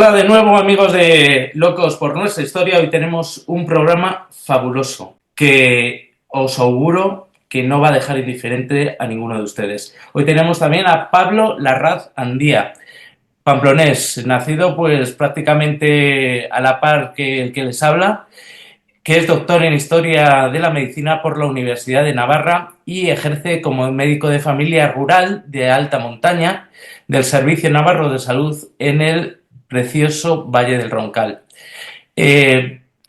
Hola de nuevo, amigos de Locos por Nuestra Historia. Hoy tenemos un programa fabuloso que os auguro que no va a dejar indiferente a ninguno de ustedes. Hoy tenemos también a Pablo Larraz Andía, pamplonés, nacido pues prácticamente a la par que el que les habla, que es doctor en Historia de la Medicina por la Universidad de Navarra y ejerce como médico de familia rural de alta montaña del Servicio Navarro de Salud en el precioso Valle del Roncal.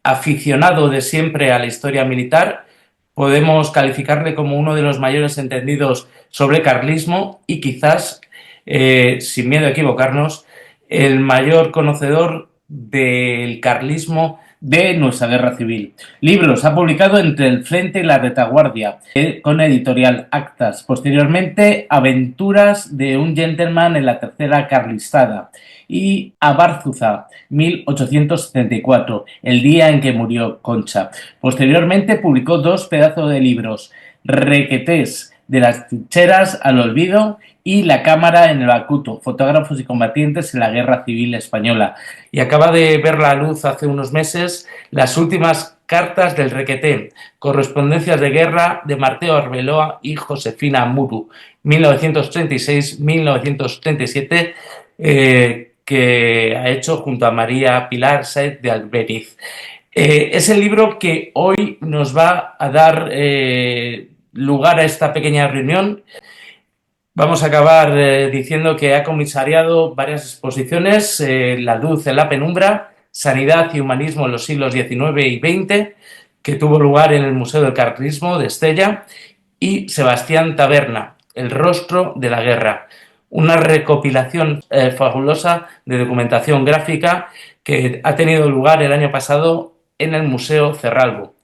Aficionado de siempre a la historia militar, podemos calificarle como uno de los mayores entendidos sobre carlismo y quizás, sin miedo a equivocarnos, el mayor conocedor del carlismo de nuestra guerra civil. Libros ha publicado Entre el Frente y la Retaguardia, con editorial Actas. Posteriormente, Aventuras de un gentleman en la Tercera Carlistada y Abárzuza, 1874, el día en que murió Concha. Posteriormente publicó dos pedazos de libros, Requetés, de las trincheras al olvido, y La cámara en el Bacuto, fotógrafos y combatientes en la Guerra Civil Española. Y acaba de ver la luz hace unos meses Las últimas cartas del Requeté, correspondencias de guerra de Mateo Arbeloa y Josefina Muru, 1936-1937, que ha hecho junto a María Pilar Saez de Alberiz. Es el libro que hoy nos va a dar lugar a esta pequeña reunión. Vamos a acabar diciendo que ha comisariado varias exposiciones, La luz en la penumbra, Sanidad y humanismo en los siglos XIX y XX, que tuvo lugar en el Museo del Carlismo de Estella, y Sebastián Taberna, El rostro de la guerra, una recopilación fabulosa de documentación gráfica que ha tenido lugar el año pasado en el Museo Cerralbo.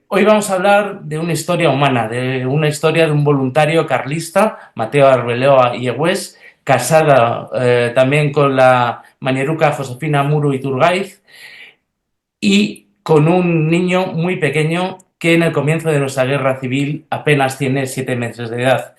Hoy vamos a hablar de una historia humana, de una historia de un voluntario carlista, Mateo Arbeloa y Egüés, casada también con la manieruca Josefina Muru Iturgaiz, y con un niño muy pequeño que en el comienzo de nuestra guerra civil apenas tiene 7 meses de edad.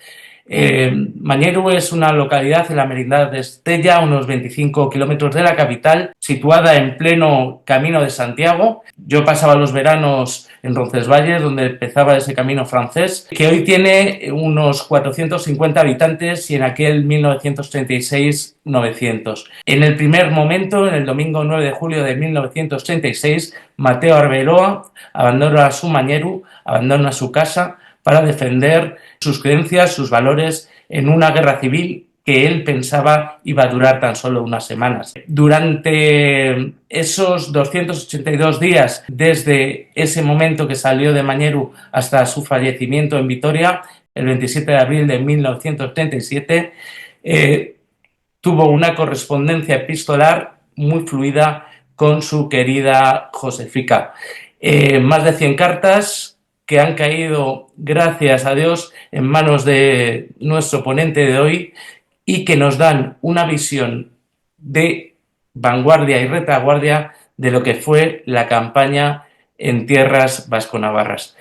Mañeru es una localidad en la merindad de Estella, a unos 25 kilómetros de la capital, situada en pleno Camino de Santiago. Yo pasaba los veranos en Roncesvalles, donde empezaba ese camino francés, que hoy tiene unos 450 habitantes y en aquel 1936 900. En el primer momento, en el domingo 9 de julio de 1936, Mateo Arbeloa abandona su Mañeru, abandona su casa para defender sus creencias, sus valores en una guerra civil que él pensaba iba a durar tan solo unas semanas. Durante esos 282 días, desde ese momento que salió de Mañeru hasta su fallecimiento en Vitoria, el 27 de abril de 1937, tuvo una correspondencia epistolar muy fluida con su querida Josefica. Más de 100 cartas que han caído, gracias a Dios, en manos de nuestro ponente de hoy y que nos dan una visión de vanguardia y retaguardia de lo que fue la campaña en tierras vasco-navarras.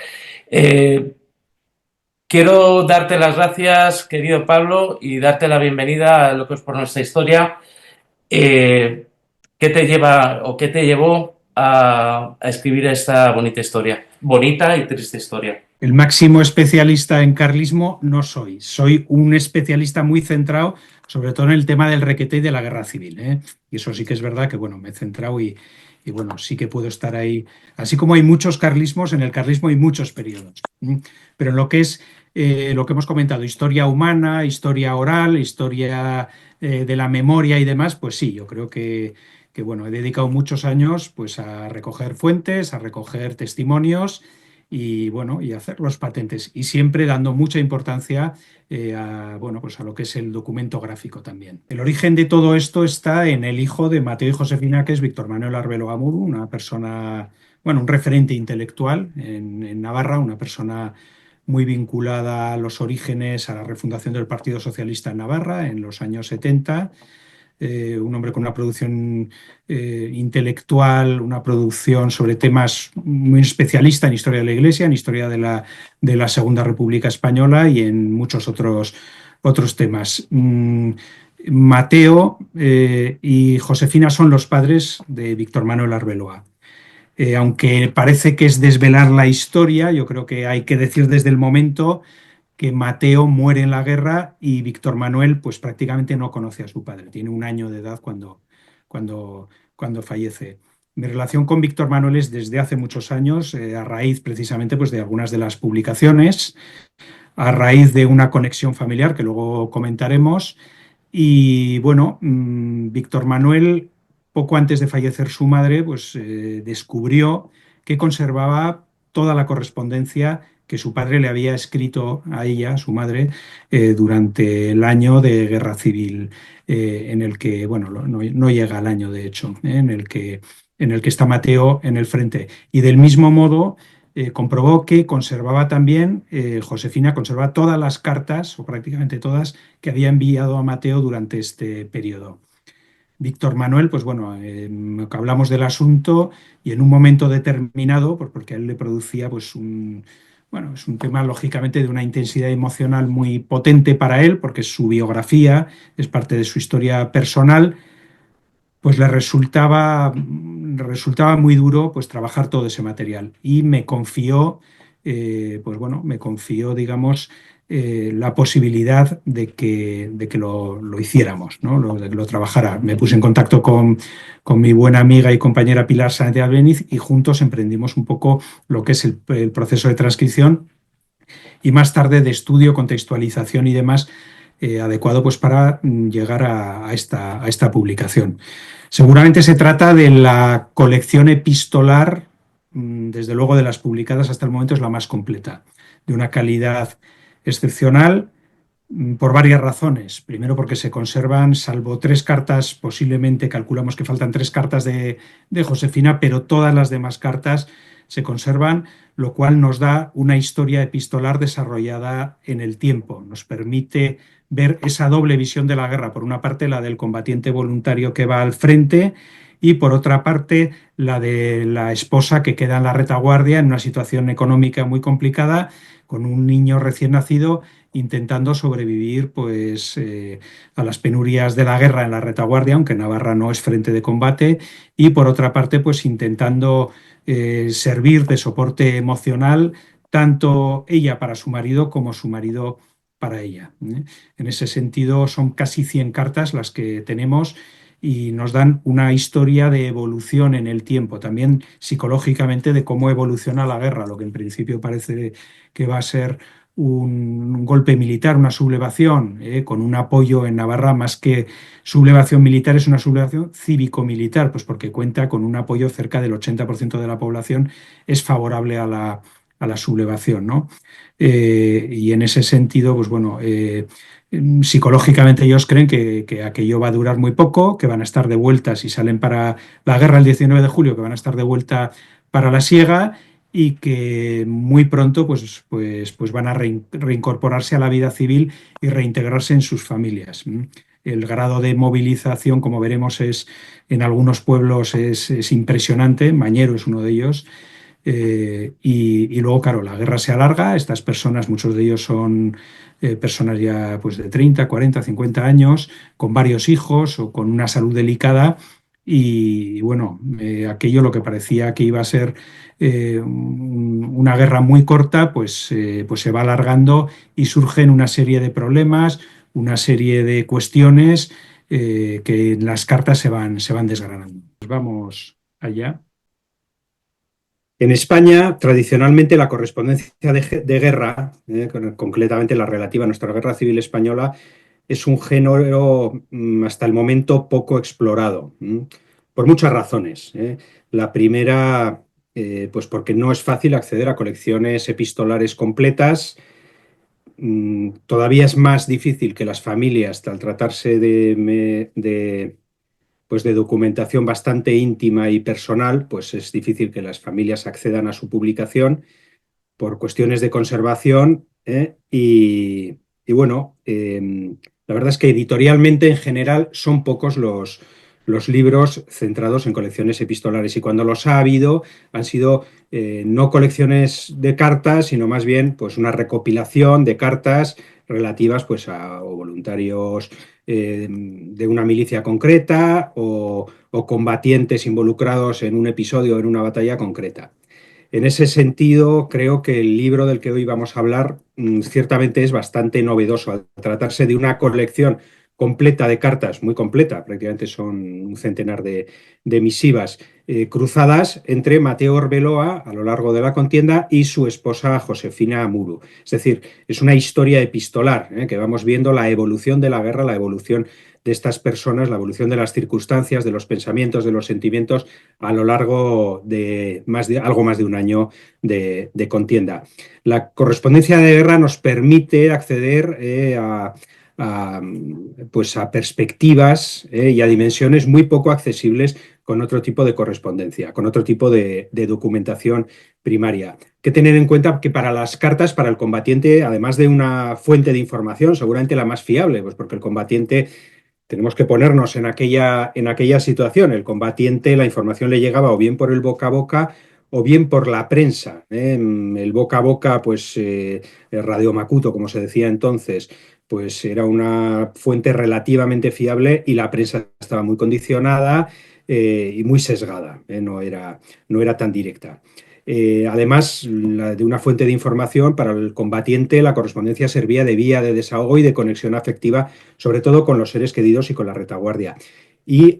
Quiero darte las gracias, querido Pablo, y darte la bienvenida a Locos por Nuestra Historia. ¿Qué te lleva o qué te llevó a escribir esta bonita historia? Bonita y triste historia. El máximo especialista en carlismo no soy. Soy un especialista muy centrado, sobre todo en el tema del Requeté y de la guerra civil, ¿eh? Y eso sí que es verdad que, bueno, me he centrado y bueno, sí que puedo estar ahí. Así como hay muchos carlismos, en el carlismo hay muchos periodos. Pero en lo que es lo que hemos comentado, historia humana, historia oral, historia de la memoria y demás, pues sí, yo creo que bueno, he dedicado muchos años pues a recoger fuentes, a recoger testimonios y bueno, y hacerlos patentes, y siempre dando mucha importancia bueno, pues a lo que es el documento gráfico también. El origen de todo esto está en el hijo de Mateo y Josefina, que es Víctor Manuel Arbeloa Muru, una persona, bueno, un referente intelectual en Navarra, una persona muy vinculada a los orígenes, a la refundación del Partido Socialista en Navarra en los años 70. Un hombre con una producción intelectual, una producción sobre temas muy especialista en historia de la Iglesia, en historia de la Segunda República Española y en muchos otros temas. Mateo y Josefina son los padres de Víctor Manuel Arbeloa. Aunque parece que es desvelar la historia, yo creo que hay que decir desde el momento que Mateo muere en la guerra y Víctor Manuel pues prácticamente no conoce a su padre. Tiene 1 año de edad cuando fallece. Mi relación con Víctor Manuel es desde hace muchos años, a raíz precisamente pues, de algunas de las publicaciones, a raíz de una conexión familiar que luego comentaremos. Y bueno, Víctor Manuel, poco antes de fallecer su madre, pues descubrió que conservaba toda la correspondencia que su padre le había escrito a ella, su madre, durante el año de guerra civil, en el que, bueno, no llega al año, de hecho, en el que está Mateo en el frente. Y del mismo modo, comprobó que conservaba también, Josefina conservaba todas las cartas, o prácticamente todas, que había enviado a Mateo durante este periodo. Víctor Manuel, pues bueno, hablamos del asunto y en un momento determinado, pues porque a él le producía pues bueno, es un tema lógicamente de una intensidad emocional muy potente para él, porque es su biografía, es parte de su historia personal, pues le resultaba muy duro pues trabajar todo ese material y me confió, pues bueno, me confió, digamos, la posibilidad de que lo hiciéramos, ¿no? De que lo trabajara. Me puse en contacto con mi buena amiga y compañera Pilar Sáenz de Albéniz y juntos emprendimos un poco lo que es el proceso de transcripción y más tarde de estudio, contextualización y demás, adecuado pues para llegar a esta publicación. Seguramente se trata de la colección epistolar, desde luego de las publicadas hasta el momento es la más completa, de una calidad excepcional, por varias razones. Primero porque se conservan, salvo 3 cartas, posiblemente calculamos que faltan 3 cartas de Josefina, pero todas las demás cartas se conservan, lo cual nos da una historia epistolar desarrollada en el tiempo. Nos permite ver esa doble visión de la guerra. Por una parte, la del combatiente voluntario que va al frente y por otra parte, la de la esposa que queda en la retaguardia en una situación económica muy complicada, con un niño recién nacido intentando sobrevivir pues, a las penurias de la guerra en la retaguardia, aunque Navarra no es frente de combate, y por otra parte, pues intentando servir de soporte emocional tanto ella para su marido como su marido para ella. En ese sentido, son casi 100 cartas las que tenemos y nos dan una historia de evolución en el tiempo, también psicológicamente de cómo evoluciona la guerra, lo que en principio parece que va a ser un golpe militar, una sublevación, con un apoyo en Navarra, más que sublevación militar, es una sublevación cívico-militar, pues porque cuenta con un apoyo cerca del 80% de la población es favorable a la sublevación, ¿no? Y en ese sentido, pues bueno, psicológicamente ellos creen que aquello va a durar muy poco, que van a estar de vuelta si salen para la guerra el 19 de julio, que van a estar de vuelta para la siega y que muy pronto pues van a reincorporarse a la vida civil y reintegrarse en sus familias. El grado de movilización, como veremos, en algunos pueblos es impresionante. Mañero es uno de ellos. Y luego, claro, la guerra se alarga. Estas personas, muchos de ellos son personas ya pues, de 30, 40, 50 años, con varios hijos o con una salud delicada. Y bueno, aquello lo que parecía que iba a ser una guerra muy corta, pues se va alargando y surgen una serie de problemas, una serie de cuestiones que en las cartas se van desgranando. Pues vamos allá. En España, tradicionalmente, la correspondencia de guerra, concretamente la relativa a nuestra guerra civil española, es un género hasta el momento poco explorado, por muchas razones. La primera, pues porque no es fácil acceder a colecciones epistolares completas. Todavía es más difícil que las familias, al tratarse pues de documentación bastante íntima y personal, pues es difícil que las familias accedan a su publicación por cuestiones de conservación. Y bueno, la verdad es que editorialmente en general son pocos los libros centrados en colecciones epistolares y cuando los ha habido han sido no colecciones de cartas, sino más bien pues una recopilación de cartas relativas pues a o voluntarios de una milicia concreta o combatientes involucrados en un episodio o en una batalla concreta. En ese sentido, creo que el libro del que hoy vamos a hablar ciertamente es bastante novedoso. Al tratarse de una colección completa de cartas, muy completa, prácticamente son un centenar de misivas cruzadas entre Mateo Arbeloa a lo largo de la contienda y su esposa Josefina Muru. Es decir, es una historia epistolar, que vamos viendo la evolución de la guerra, la evolución de estas personas, la evolución de las circunstancias, de los pensamientos, de los sentimientos a lo largo de, algo más de un año de contienda. La correspondencia de guerra nos permite acceder a, pues a perspectivas y a dimensiones muy poco accesibles con otro tipo de correspondencia, con otro tipo de documentación primaria. Hay que tener en cuenta que para las cartas, para el combatiente, además de una fuente de información, seguramente la más fiable, pues porque el combatiente tenemos que ponernos en aquella situación. El combatiente, la información le llegaba o bien por el boca a boca o bien por la prensa. El boca a boca, pues Radio Macuto, como se decía entonces, pues era una fuente relativamente fiable y la prensa estaba muy condicionada y muy sesgada, no era tan directa. Además, de una fuente de información para el combatiente, la correspondencia servía de vía de desahogo y de conexión afectiva, sobre todo con los seres queridos y con la retaguardia. Y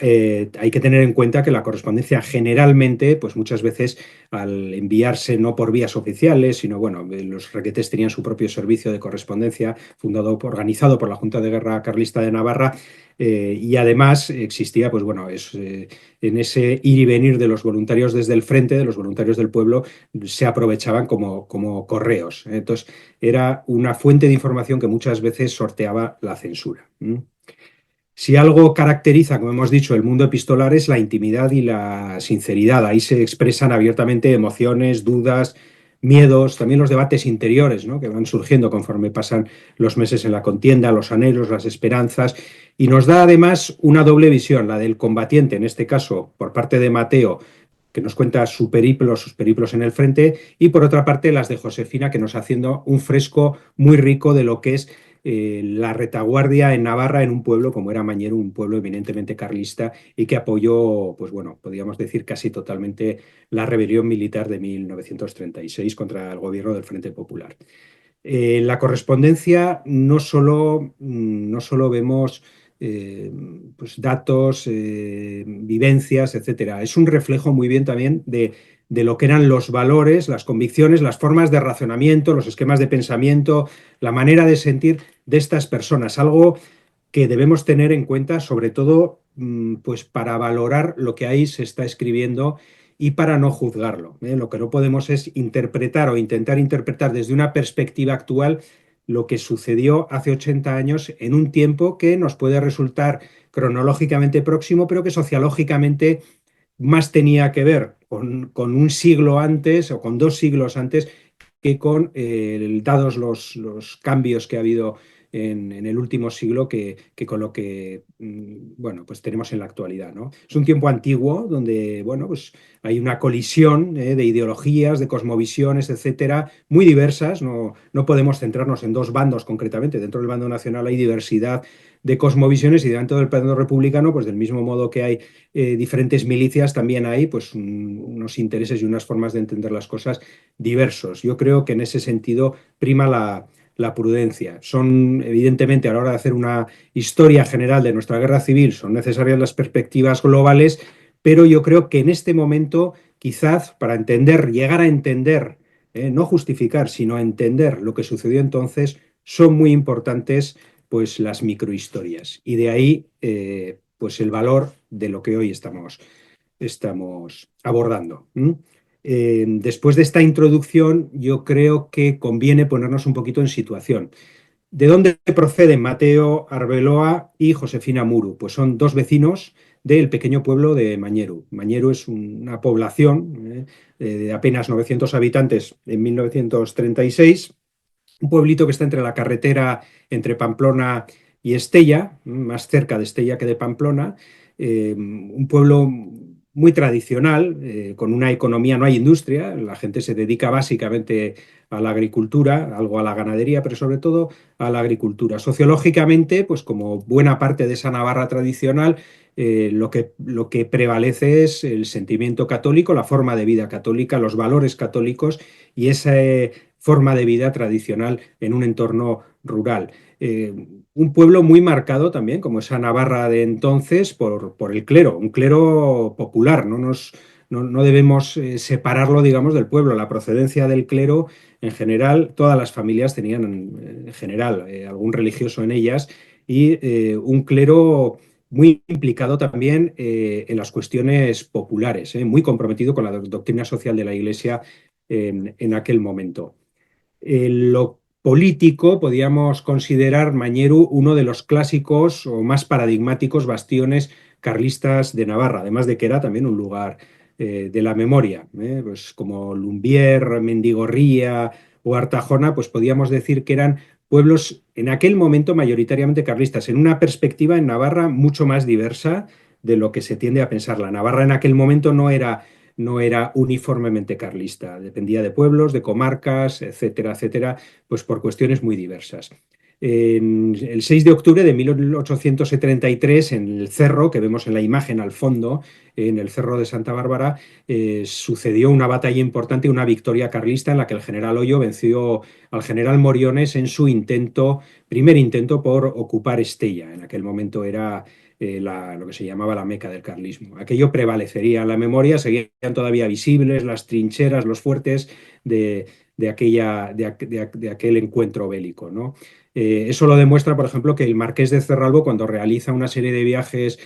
hay que tener en cuenta que la correspondencia generalmente, pues muchas veces al enviarse no por vías oficiales, sino bueno, los requetés tenían su propio servicio de correspondencia organizado por la Junta de Guerra Carlista de Navarra y además existía, pues bueno, en ese ir y venir de los voluntarios desde el frente, de los voluntarios del pueblo, se aprovechaban como correos. Entonces era una fuente de información que muchas veces sorteaba la censura. Si algo caracteriza, como hemos dicho, el mundo epistolar es la intimidad y la sinceridad. Ahí se expresan abiertamente emociones, dudas, miedos, también los debates interiores, ¿no?, que van surgiendo conforme pasan los meses en la contienda, los anhelos, las esperanzas. Y nos da además una doble visión, la del combatiente, en este caso por parte de Mateo, que nos cuenta sus periplos en el frente, y por otra parte las de Josefina, que nos haciendo un fresco muy rico de lo que es la retaguardia en Navarra, en un pueblo como era Mañero, un pueblo eminentemente carlista y que apoyó, pues bueno, podríamos decir casi totalmente la rebelión militar de 1936 contra el gobierno del Frente Popular. La correspondencia no solo vemos eh, pues datos, vivencias, etcétera. Es un reflejo muy bien también de lo que eran los valores, las convicciones, las formas de razonamiento, los esquemas de pensamiento, la manera de sentir de estas personas. Algo que debemos tener en cuenta, sobre todo, pues para valorar lo que ahí se está escribiendo y para no juzgarlo. Lo que no podemos es interpretar o intentar interpretar desde una perspectiva actual lo que sucedió hace 80 años en un tiempo que nos puede resultar cronológicamente próximo, pero que sociológicamente más tenía que ver con un siglo antes o con 2 siglos antes que con, dados los cambios que ha habido en el último siglo, que con lo que bueno, pues tenemos en la actualidad, ¿no? Es un tiempo antiguo donde bueno, pues hay una colisión de ideologías, de cosmovisiones, etcétera, muy diversas. No podemos centrarnos en dos bandos concretamente. Dentro del bando nacional hay diversidad de cosmovisiones y dentro del bando republicano, pues del mismo modo que hay diferentes milicias, también hay pues unos intereses y unas formas de entender las cosas diversos. Yo creo que en ese sentido prima la prudencia. Son, evidentemente, a la hora de hacer una historia general de nuestra guerra civil, son necesarias las perspectivas globales, pero yo creo que en este momento, quizás para entender, llegar a entender, no justificar, sino entender lo que sucedió entonces, son muy importantes pues las microhistorias. Y de ahí pues el valor de lo que hoy estamos abordando. Después de esta introducción, yo creo que conviene ponernos un poquito en situación. ¿De dónde proceden Mateo Arbeloa y Josefina Muru? Pues son dos vecinos del pequeño pueblo de Mañeru. Mañeru es una población de apenas 900 habitantes en 1936, un pueblito que está entre la carretera entre Pamplona y Estella, más cerca de Estella que de Pamplona, un pueblo muy tradicional, con una economía, no hay industria, la gente se dedica básicamente a la agricultura, algo a la ganadería, pero sobre todo a la agricultura. Sociológicamente, pues como buena parte de esa Navarra tradicional, lo que prevalece es el sentimiento católico, la forma de vida católica, los valores católicos y esa forma de vida tradicional en un entorno rural. Un pueblo muy marcado también, como esa Navarra de entonces, por el clero, un clero popular. No debemos separarlo, digamos, del pueblo. La procedencia del clero, en general, todas las familias tenían, en general, algún religioso en ellas y un clero muy implicado también en las cuestiones populares, muy comprometido con la doctrina social de la Iglesia en aquel momento. Lo político, podíamos considerar Mañeru uno de los clásicos o más paradigmáticos bastiones carlistas de Navarra, además de que era también un lugar de la memoria, pues como Lumbier, Mendigorría o Artajona, pues podíamos decir que eran pueblos en aquel momento mayoritariamente carlistas, en una perspectiva en Navarra mucho más diversa de lo que se tiende a pensar. La Navarra en aquel momento no era uniformemente carlista, dependía de pueblos, de comarcas, etcétera, etcétera, pues por cuestiones muy diversas. El 6 de octubre de 1873, en el cerro que vemos en la imagen al fondo, en el cerro de Santa Bárbara, sucedió una batalla importante, una victoria carlista en la que el general Hoyo venció al general Moriones en su primer intento por ocupar Estella. En aquel momento era lo que se llamaba la Meca del carlismo. Aquello prevalecería en la memoria, seguían todavía visibles las trincheras, los fuertes de aquel encuentro bélico, ¿no? Eso lo demuestra, por ejemplo, que el marqués de Cerralbo, cuando realiza una serie de viajes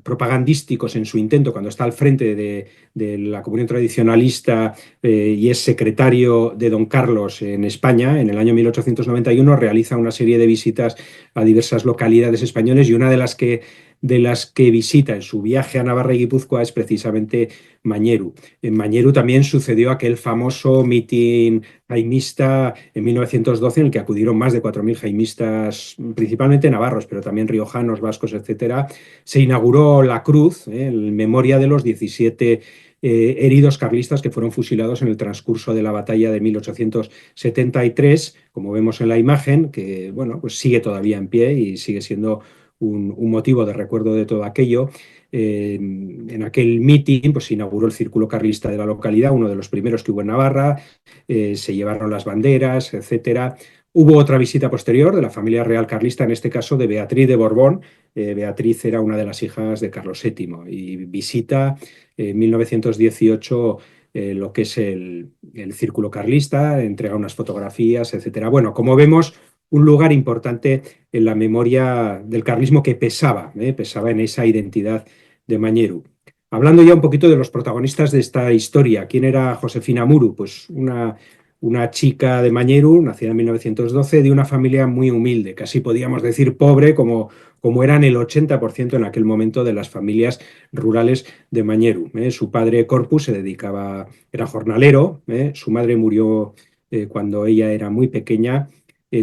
propagandísticos en su intento, cuando está al frente de la comunión tradicionalista y es secretario de Don Carlos en España, en el año 1891, realiza una serie de visitas a diversas localidades españoles y una de las que visita en su viaje a Navarra y Guipúzcoa es precisamente Mañeru. En Mañeru también sucedió aquel famoso mitin jaimista en 1912 en el que acudieron más de 4.000 jaimistas, principalmente navarros, pero también riojanos, vascos, etcétera. Se inauguró la cruz en memoria de los 17 heridos carlistas que fueron fusilados en el transcurso de la batalla de 1873, como vemos en la imagen, que bueno, pues sigue todavía en pie y sigue siendo un motivo de recuerdo de todo aquello. En aquel mitin pues, se inauguró el Círculo Carlista de la localidad, uno de los primeros que hubo en Navarra, se llevaron las banderas, etcétera. Hubo otra visita posterior de la familia real carlista, en este caso de Beatriz de Borbón. Beatriz era una de las hijas de Carlos VII y visita en 1918 lo que es el Círculo Carlista, entrega unas fotografías, etcétera. Bueno, como vemos, un lugar importante en la memoria del carlismo que pesaba en esa identidad de Mañeru. Hablando ya un poquito de los protagonistas de esta historia, ¿quién era Josefina Muru? Pues una chica de Mañeru, nacida en 1912, de una familia muy humilde, casi podíamos decir pobre, como eran el 80% en aquel momento de las familias rurales de Mañeru. Su padre Corpus era jornalero, su madre murió cuando ella era muy pequeña.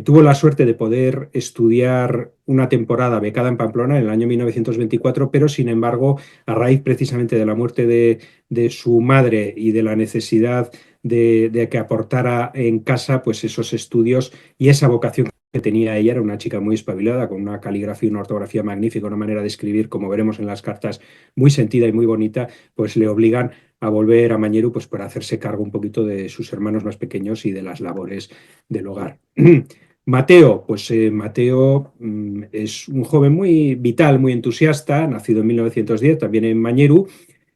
Tuvo la suerte de poder estudiar una temporada becada en Pamplona en el año 1924, pero sin embargo, a raíz precisamente de la muerte de su madre y de la necesidad de que aportara en casa pues esos estudios y esa vocación que tenía ella, era una chica muy espabilada, con una caligrafía y una ortografía magnífica, una manera de escribir, como veremos en las cartas, muy sentida y muy bonita, pues le obligan a volver a Mañeru pues para hacerse cargo un poquito de sus hermanos más pequeños y de las labores del hogar. Mateo, pues Mateo es un joven muy vital, muy entusiasta, nacido en 1910, también en Mañeru.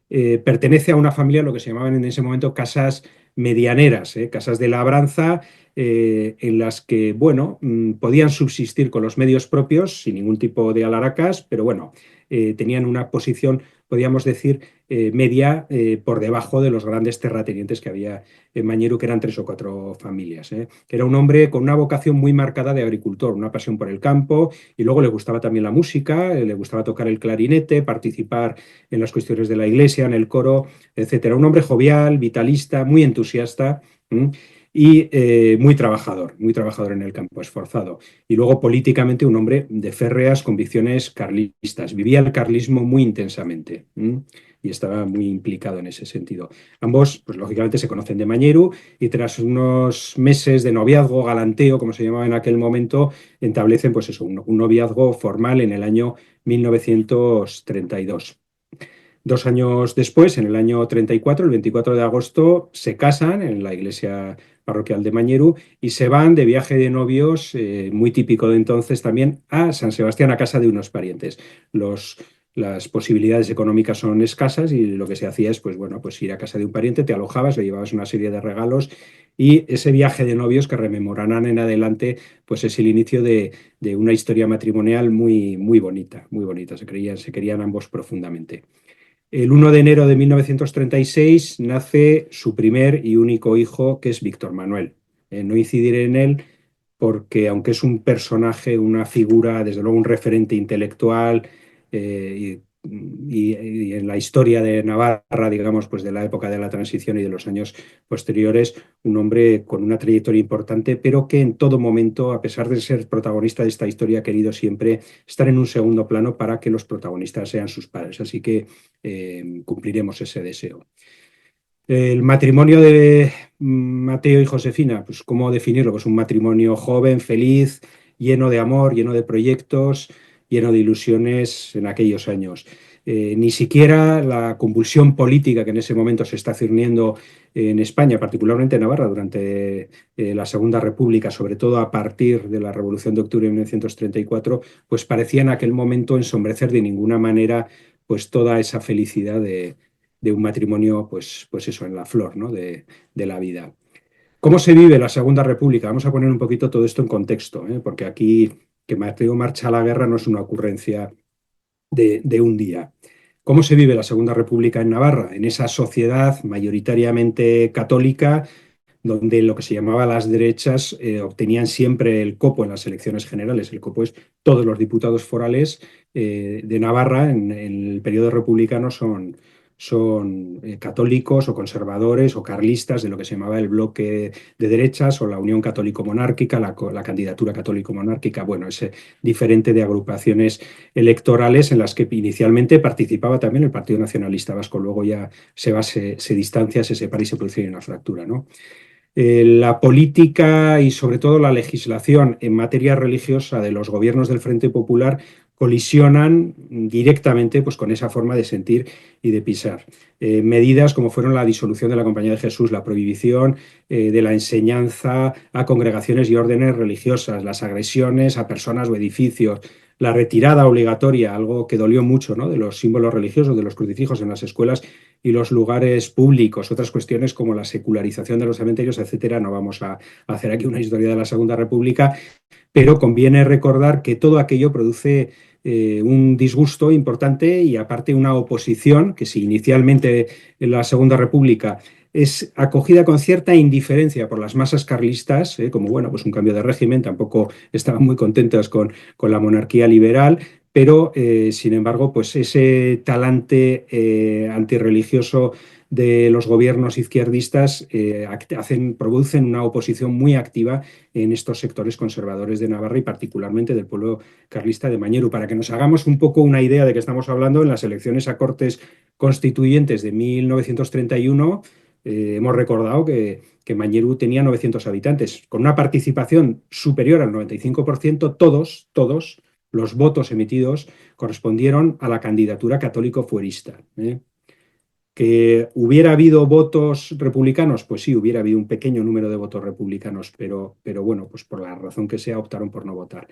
Pertenece a una familia, lo que se llamaban en ese momento casas medianeras, casas de labranza, en las que, bueno, podían subsistir con los medios propios, sin ningún tipo de alaracas, pero bueno, tenían una posición, podríamos decir, media por debajo de los grandes terratenientes que había en Mañeru, que eran 3 o 4 familias. Era un hombre con una vocación muy marcada de agricultor, una pasión por el campo, y luego le gustaba también la música, le gustaba tocar el clarinete, participar en las cuestiones de la iglesia, en el coro, etcétera. Un hombre jovial, vitalista, muy entusiasta y muy trabajador en el campo, esforzado. Y luego políticamente un hombre de férreas convicciones carlistas. Vivía el carlismo muy intensamente. y estaba muy implicado en ese sentido. Ambos, pues lógicamente, se conocen de Mañeru y tras unos meses de noviazgo, galanteo, como se llamaba en aquel momento, establecen pues eso, un noviazgo formal en el año 1932. 2 años después, en el año 34, el 24 de agosto, se casan en la iglesia parroquial de Mañeru y se van de viaje de novios, muy típico de entonces también, a San Sebastián, a casa de unos parientes. Los, las posibilidades económicas son escasas y lo que se hacía es, pues bueno, pues ir a casa de un pariente, te alojabas, le llevabas una serie de regalos y ese viaje de novios que rememorarán en adelante, pues es el inicio de una historia matrimonial muy, muy bonita, muy bonita. Se querían ambos profundamente. El 1 de enero de 1936 nace su primer y único hijo, que es Víctor Manuel. No incidiré en él porque, aunque es un personaje, una figura, desde luego un referente intelectual, y en la historia de Navarra, digamos, pues de la época de la transición y de los años posteriores, un hombre con una trayectoria importante, pero que en todo momento, a pesar de ser protagonista de esta historia, ha querido siempre estar en un segundo plano para que los protagonistas sean sus padres. Así que cumpliremos ese deseo. El matrimonio de Mateo y Josefina, pues ¿cómo definirlo? Pues un matrimonio joven, feliz, lleno de amor, lleno de proyectos, lleno de ilusiones en aquellos años. Ni siquiera la convulsión política que en ese momento se está cirniendo en España, particularmente en Navarra, durante la Segunda República, sobre todo a partir de la Revolución de Octubre de 1934, pues parecía en aquel momento ensombrecer de ninguna manera pues toda esa felicidad de un matrimonio, pues eso, en la flor, ¿no? de la vida. ¿Cómo se vive la Segunda República? Vamos a poner un poquito todo esto en contexto, porque aquí que Mateo marcha a la guerra no es una ocurrencia de un día. ¿Cómo se vive la Segunda República en Navarra? En esa sociedad mayoritariamente católica, donde lo que se llamaba las derechas obtenían siempre el copo en las elecciones generales. El copo es todos los diputados forales de Navarra en el periodo republicano son católicos o conservadores o carlistas de lo que se llamaba el bloque de derechas o la Unión Católico-Monárquica, la candidatura católico-monárquica. Bueno, es diferente de agrupaciones electorales en las que inicialmente participaba también el Partido Nacionalista Vasco. Luego ya se distancia, se separa y se produce una fractura, ¿no? La política y sobre todo la legislación en materia religiosa de los gobiernos del Frente Popular colisionan directamente pues, con esa forma de sentir y de pisar. Medidas como fueron la disolución de la Compañía de Jesús, la prohibición de la enseñanza a congregaciones y órdenes religiosas, las agresiones a personas o edificios, la retirada obligatoria, algo que dolió mucho, ¿no? de los símbolos religiosos, de los crucifijos en las escuelas y los lugares públicos, otras cuestiones como la secularización de los cementerios, etcétera. No vamos a hacer aquí una historia de la Segunda República, pero conviene recordar que todo aquello produce un disgusto importante y aparte una oposición que si inicialmente en la Segunda República es acogida con cierta indiferencia por las masas carlistas, como bueno, pues un cambio de régimen, tampoco estaban muy contentas con la monarquía liberal, pero sin embargo, pues ese talante antirreligioso de los gobiernos izquierdistas producen una oposición muy activa en estos sectores conservadores de Navarra y particularmente del pueblo carlista de Mañeru. Para que nos hagamos un poco una idea de qué estamos hablando, en las elecciones a Cortes Constituyentes de 1931 hemos recordado que Mañeru tenía 900 habitantes, con una participación superior al 95%, todos los votos emitidos correspondieron a la candidatura católico-fuerista. ¿Que hubiera habido votos republicanos? Pues sí, hubiera habido un pequeño número de votos republicanos, pero bueno, pues por la razón que sea optaron por no votar.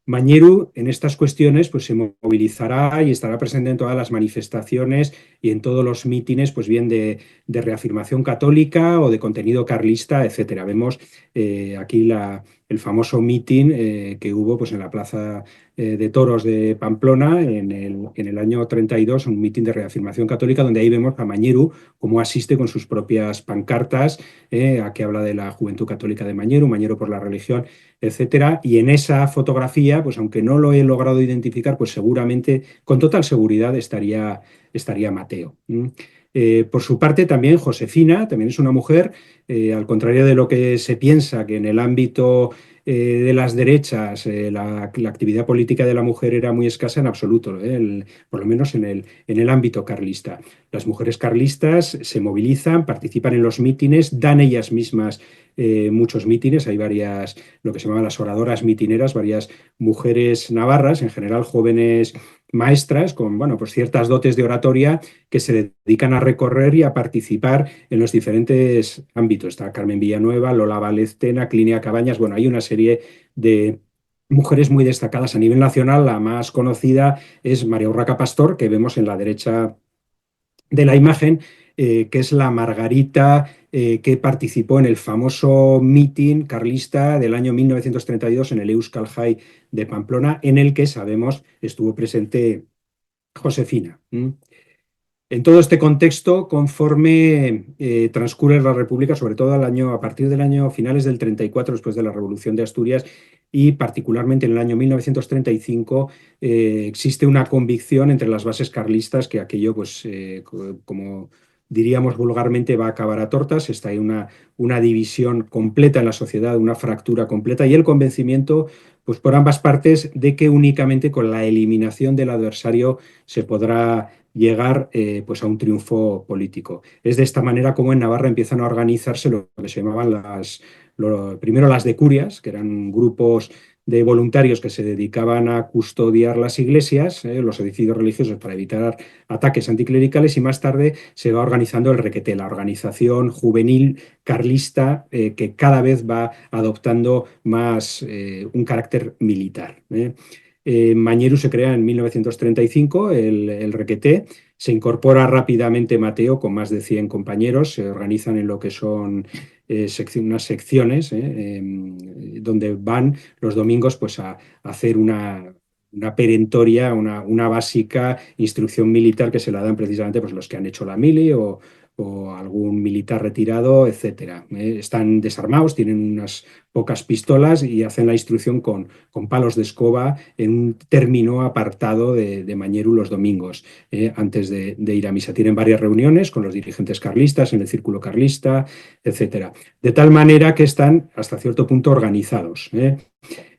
Mañeru en estas cuestiones pues se movilizará y estará presente en todas las manifestaciones y en todos los mítines, pues bien de reafirmación católica o de contenido carlista, etcétera. Vemos aquí el famoso mitin que hubo pues, en la Plaza de Toros de Pamplona en el año 32, un mitin de reafirmación católica, donde ahí vemos a Mañeru cómo asiste con sus propias pancartas, a que habla de la Juventud Católica de Mañeru, Mañeru por la religión, etcétera. Y en esa fotografía, pues aunque no lo he logrado identificar, pues seguramente, con total seguridad, estaría Mateo. Por su parte, también Josefina, también es una mujer, al contrario de lo que se piensa, que en el ámbito de las derechas la actividad política de la mujer era muy escasa en absoluto, por lo menos en el ámbito carlista. Las mujeres carlistas se movilizan, participan en los mítines, dan ellas mismas muchos mítines. Hay varias, lo que se llaman las oradoras mitineras, varias mujeres navarras, en general jóvenes maestras con, bueno, pues ciertas dotes de oratoria que se dedican a recorrer y a participar en los diferentes ámbitos. Está Carmen Villanueva, Lola Valeztena, Clinia Cabañas. Bueno, hay una serie de mujeres muy destacadas a nivel nacional. La más conocida es María Urraca Pastor, que vemos en la derecha de la imagen, que es la Margarita que participó en el famoso mitin carlista del año 1932 en el Euskal Jai de Pamplona, en el que sabemos estuvo presente Josefina. En todo este contexto, conforme transcurre la República, sobre todo a partir del año finales del 34, después de la Revolución de Asturias, y particularmente en el año 1935, existe una convicción entre las bases carlistas que aquello, pues, como diríamos vulgarmente, va a acabar a tortas. Está ahí una división completa en la sociedad, una fractura completa, y el convencimiento, pues, por ambas partes, de que únicamente con la eliminación del adversario se podrá llegar pues a un triunfo político. Es de esta manera como en Navarra empiezan a organizarse lo que se llamaban primero las decurias, que eran grupos de voluntarios que se dedicaban a custodiar las iglesias, los edificios religiosos, para evitar ataques anticlericales, y más tarde se va organizando el Requeté, la organización juvenil carlista que cada vez va adoptando más un carácter militar. Mañeru se crea en 1935, el Requeté. Se incorpora rápidamente Mateo con más de 100 compañeros. Se organizan en lo que son unas secciones donde van los domingos, pues, a hacer una perentoria, una básica instrucción militar que se la dan precisamente, pues, los que han hecho la mili o algún militar retirado, etcétera. Están desarmados, tienen unas pocas pistolas y hacen la instrucción con palos de escoba en un término apartado de Mañeru los domingos, antes de ir a misa. Tienen varias reuniones con los dirigentes carlistas, en el círculo carlista, etcétera. De tal manera que están hasta cierto punto organizados.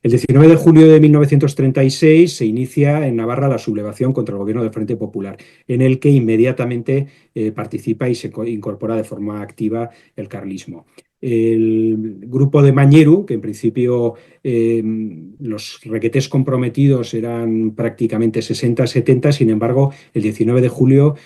El 19 de julio de 1936 se inicia en Navarra la sublevación contra el gobierno del Frente Popular, en el que inmediatamente participa y se incorpora de forma activa el carlismo. El grupo de Mañeru, que en principio los requetés comprometidos eran prácticamente 60-70, sin embargo, el 19 de julio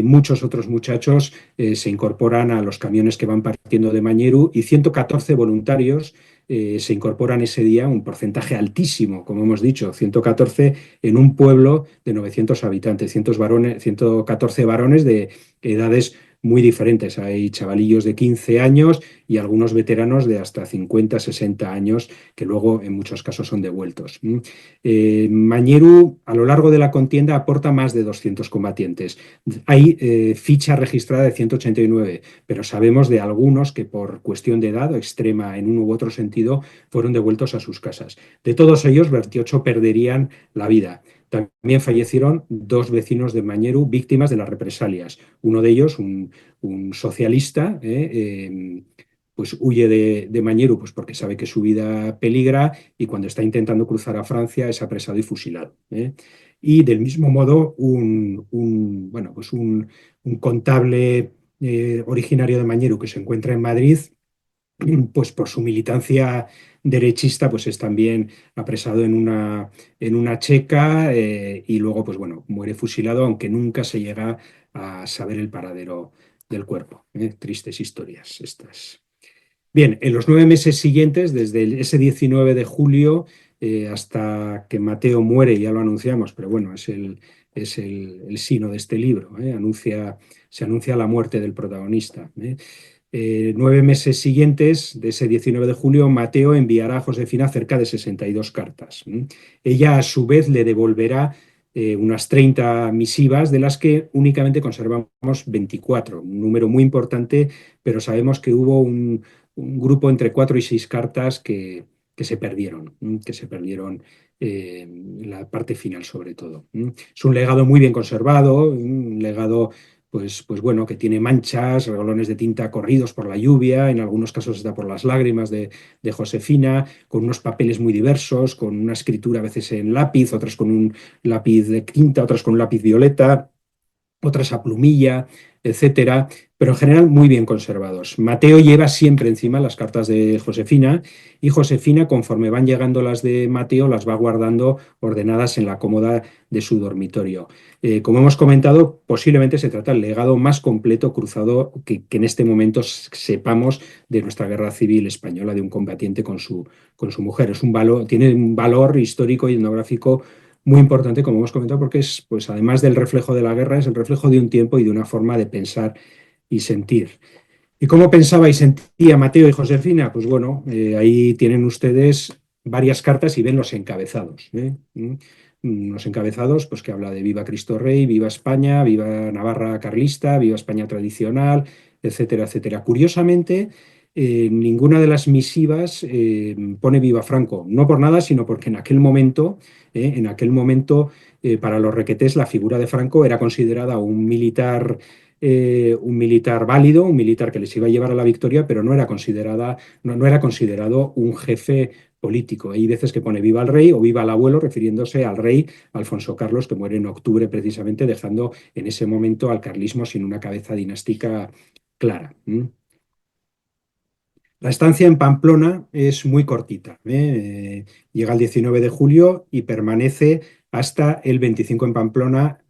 muchos otros muchachos se incorporan a los camiones que van partiendo de Mañeru, y 114 voluntarios se incorporan ese día, un porcentaje altísimo, como hemos dicho, 114 en un pueblo de 900 habitantes, 114 varones de edades muy diferentes. Hay chavalillos de 15 años y algunos veteranos de hasta 50, 60 años, que luego en muchos casos son devueltos. Mañeru, a lo largo de la contienda, aporta más de 200 combatientes. Hay ficha registrada de 189, pero sabemos de algunos que por cuestión de edad o extrema en uno u otro sentido fueron devueltos a sus casas. De todos ellos, 28 perderían la vida. También fallecieron dos vecinos de Mañeru víctimas de las represalias. Uno de ellos, un socialista, pues huye de Mañeru, pues porque sabe que su vida peligra, y cuando está intentando cruzar a Francia es apresado y fusilado. Y del mismo modo, bueno, pues un contable originario de Mañeru que se encuentra en Madrid, pues por su militancia derechista, pues es también apresado en una checa, y luego, pues bueno, muere fusilado, aunque nunca se llega a saber el paradero del cuerpo. Tristes historias estas. Bien, en los 9 meses siguientes, desde ese 19 de julio hasta que Mateo muere, ya lo anunciamos, pero bueno, es el sino de este libro, se anuncia la muerte del protagonista. 9 meses siguientes, de ese 19 de julio, Mateo enviará a Josefina cerca de 62 cartas. Ella, a su vez, le devolverá unas 30 misivas, de las que únicamente conservamos 24, un número muy importante, pero sabemos que hubo un grupo entre 4 y 6 cartas que se perdieron, en la parte final, sobre todo. Es un legado muy bien conservado, un legado pues bueno, que tiene manchas, regolones de tinta corridos por la lluvia, en algunos casos está por las lágrimas de Josefina, con unos papeles muy diversos, con una escritura a veces en lápiz, otras con un lápiz de tinta, otras con un lápiz violeta, otras a plumilla, etcétera, pero en general muy bien conservados. Mateo lleva siempre encima las cartas de Josefina y Josefina, conforme van llegando las de Mateo, las va guardando ordenadas en la cómoda de su dormitorio. Como hemos comentado, posiblemente se trata del legado más completo cruzado que en este momento sepamos de nuestra guerra civil española, de un combatiente con su mujer. Es un valor, tiene un valor histórico y etnográfico muy importante, como hemos comentado, porque es, pues además del reflejo de la guerra, es el reflejo de un tiempo y de una forma de pensar y sentir. ¿Y cómo pensaba y sentía Mateo y Josefina? Pues bueno, ahí tienen ustedes varias cartas y ven los encabezados. Los encabezados, pues que habla de Viva Cristo Rey, Viva España, Viva Navarra carlista, Viva España tradicional, etcétera, etcétera. Curiosamente, ninguna de las misivas pone Viva Franco, no por nada, sino porque en aquel momento, para los requetés, la figura de Franco era considerada un militar válido, un militar que les iba a llevar a la victoria, pero no era considerado un jefe político. Hay veces que pone viva el rey o viva el abuelo, refiriéndose al rey Alfonso Carlos, que muere en octubre precisamente, dejando en ese momento al carlismo sin una cabeza dinástica clara. La estancia en Pamplona es muy cortita, ¿eh? Llega el 19 de julio y permanece hasta el 25 en Pamplona,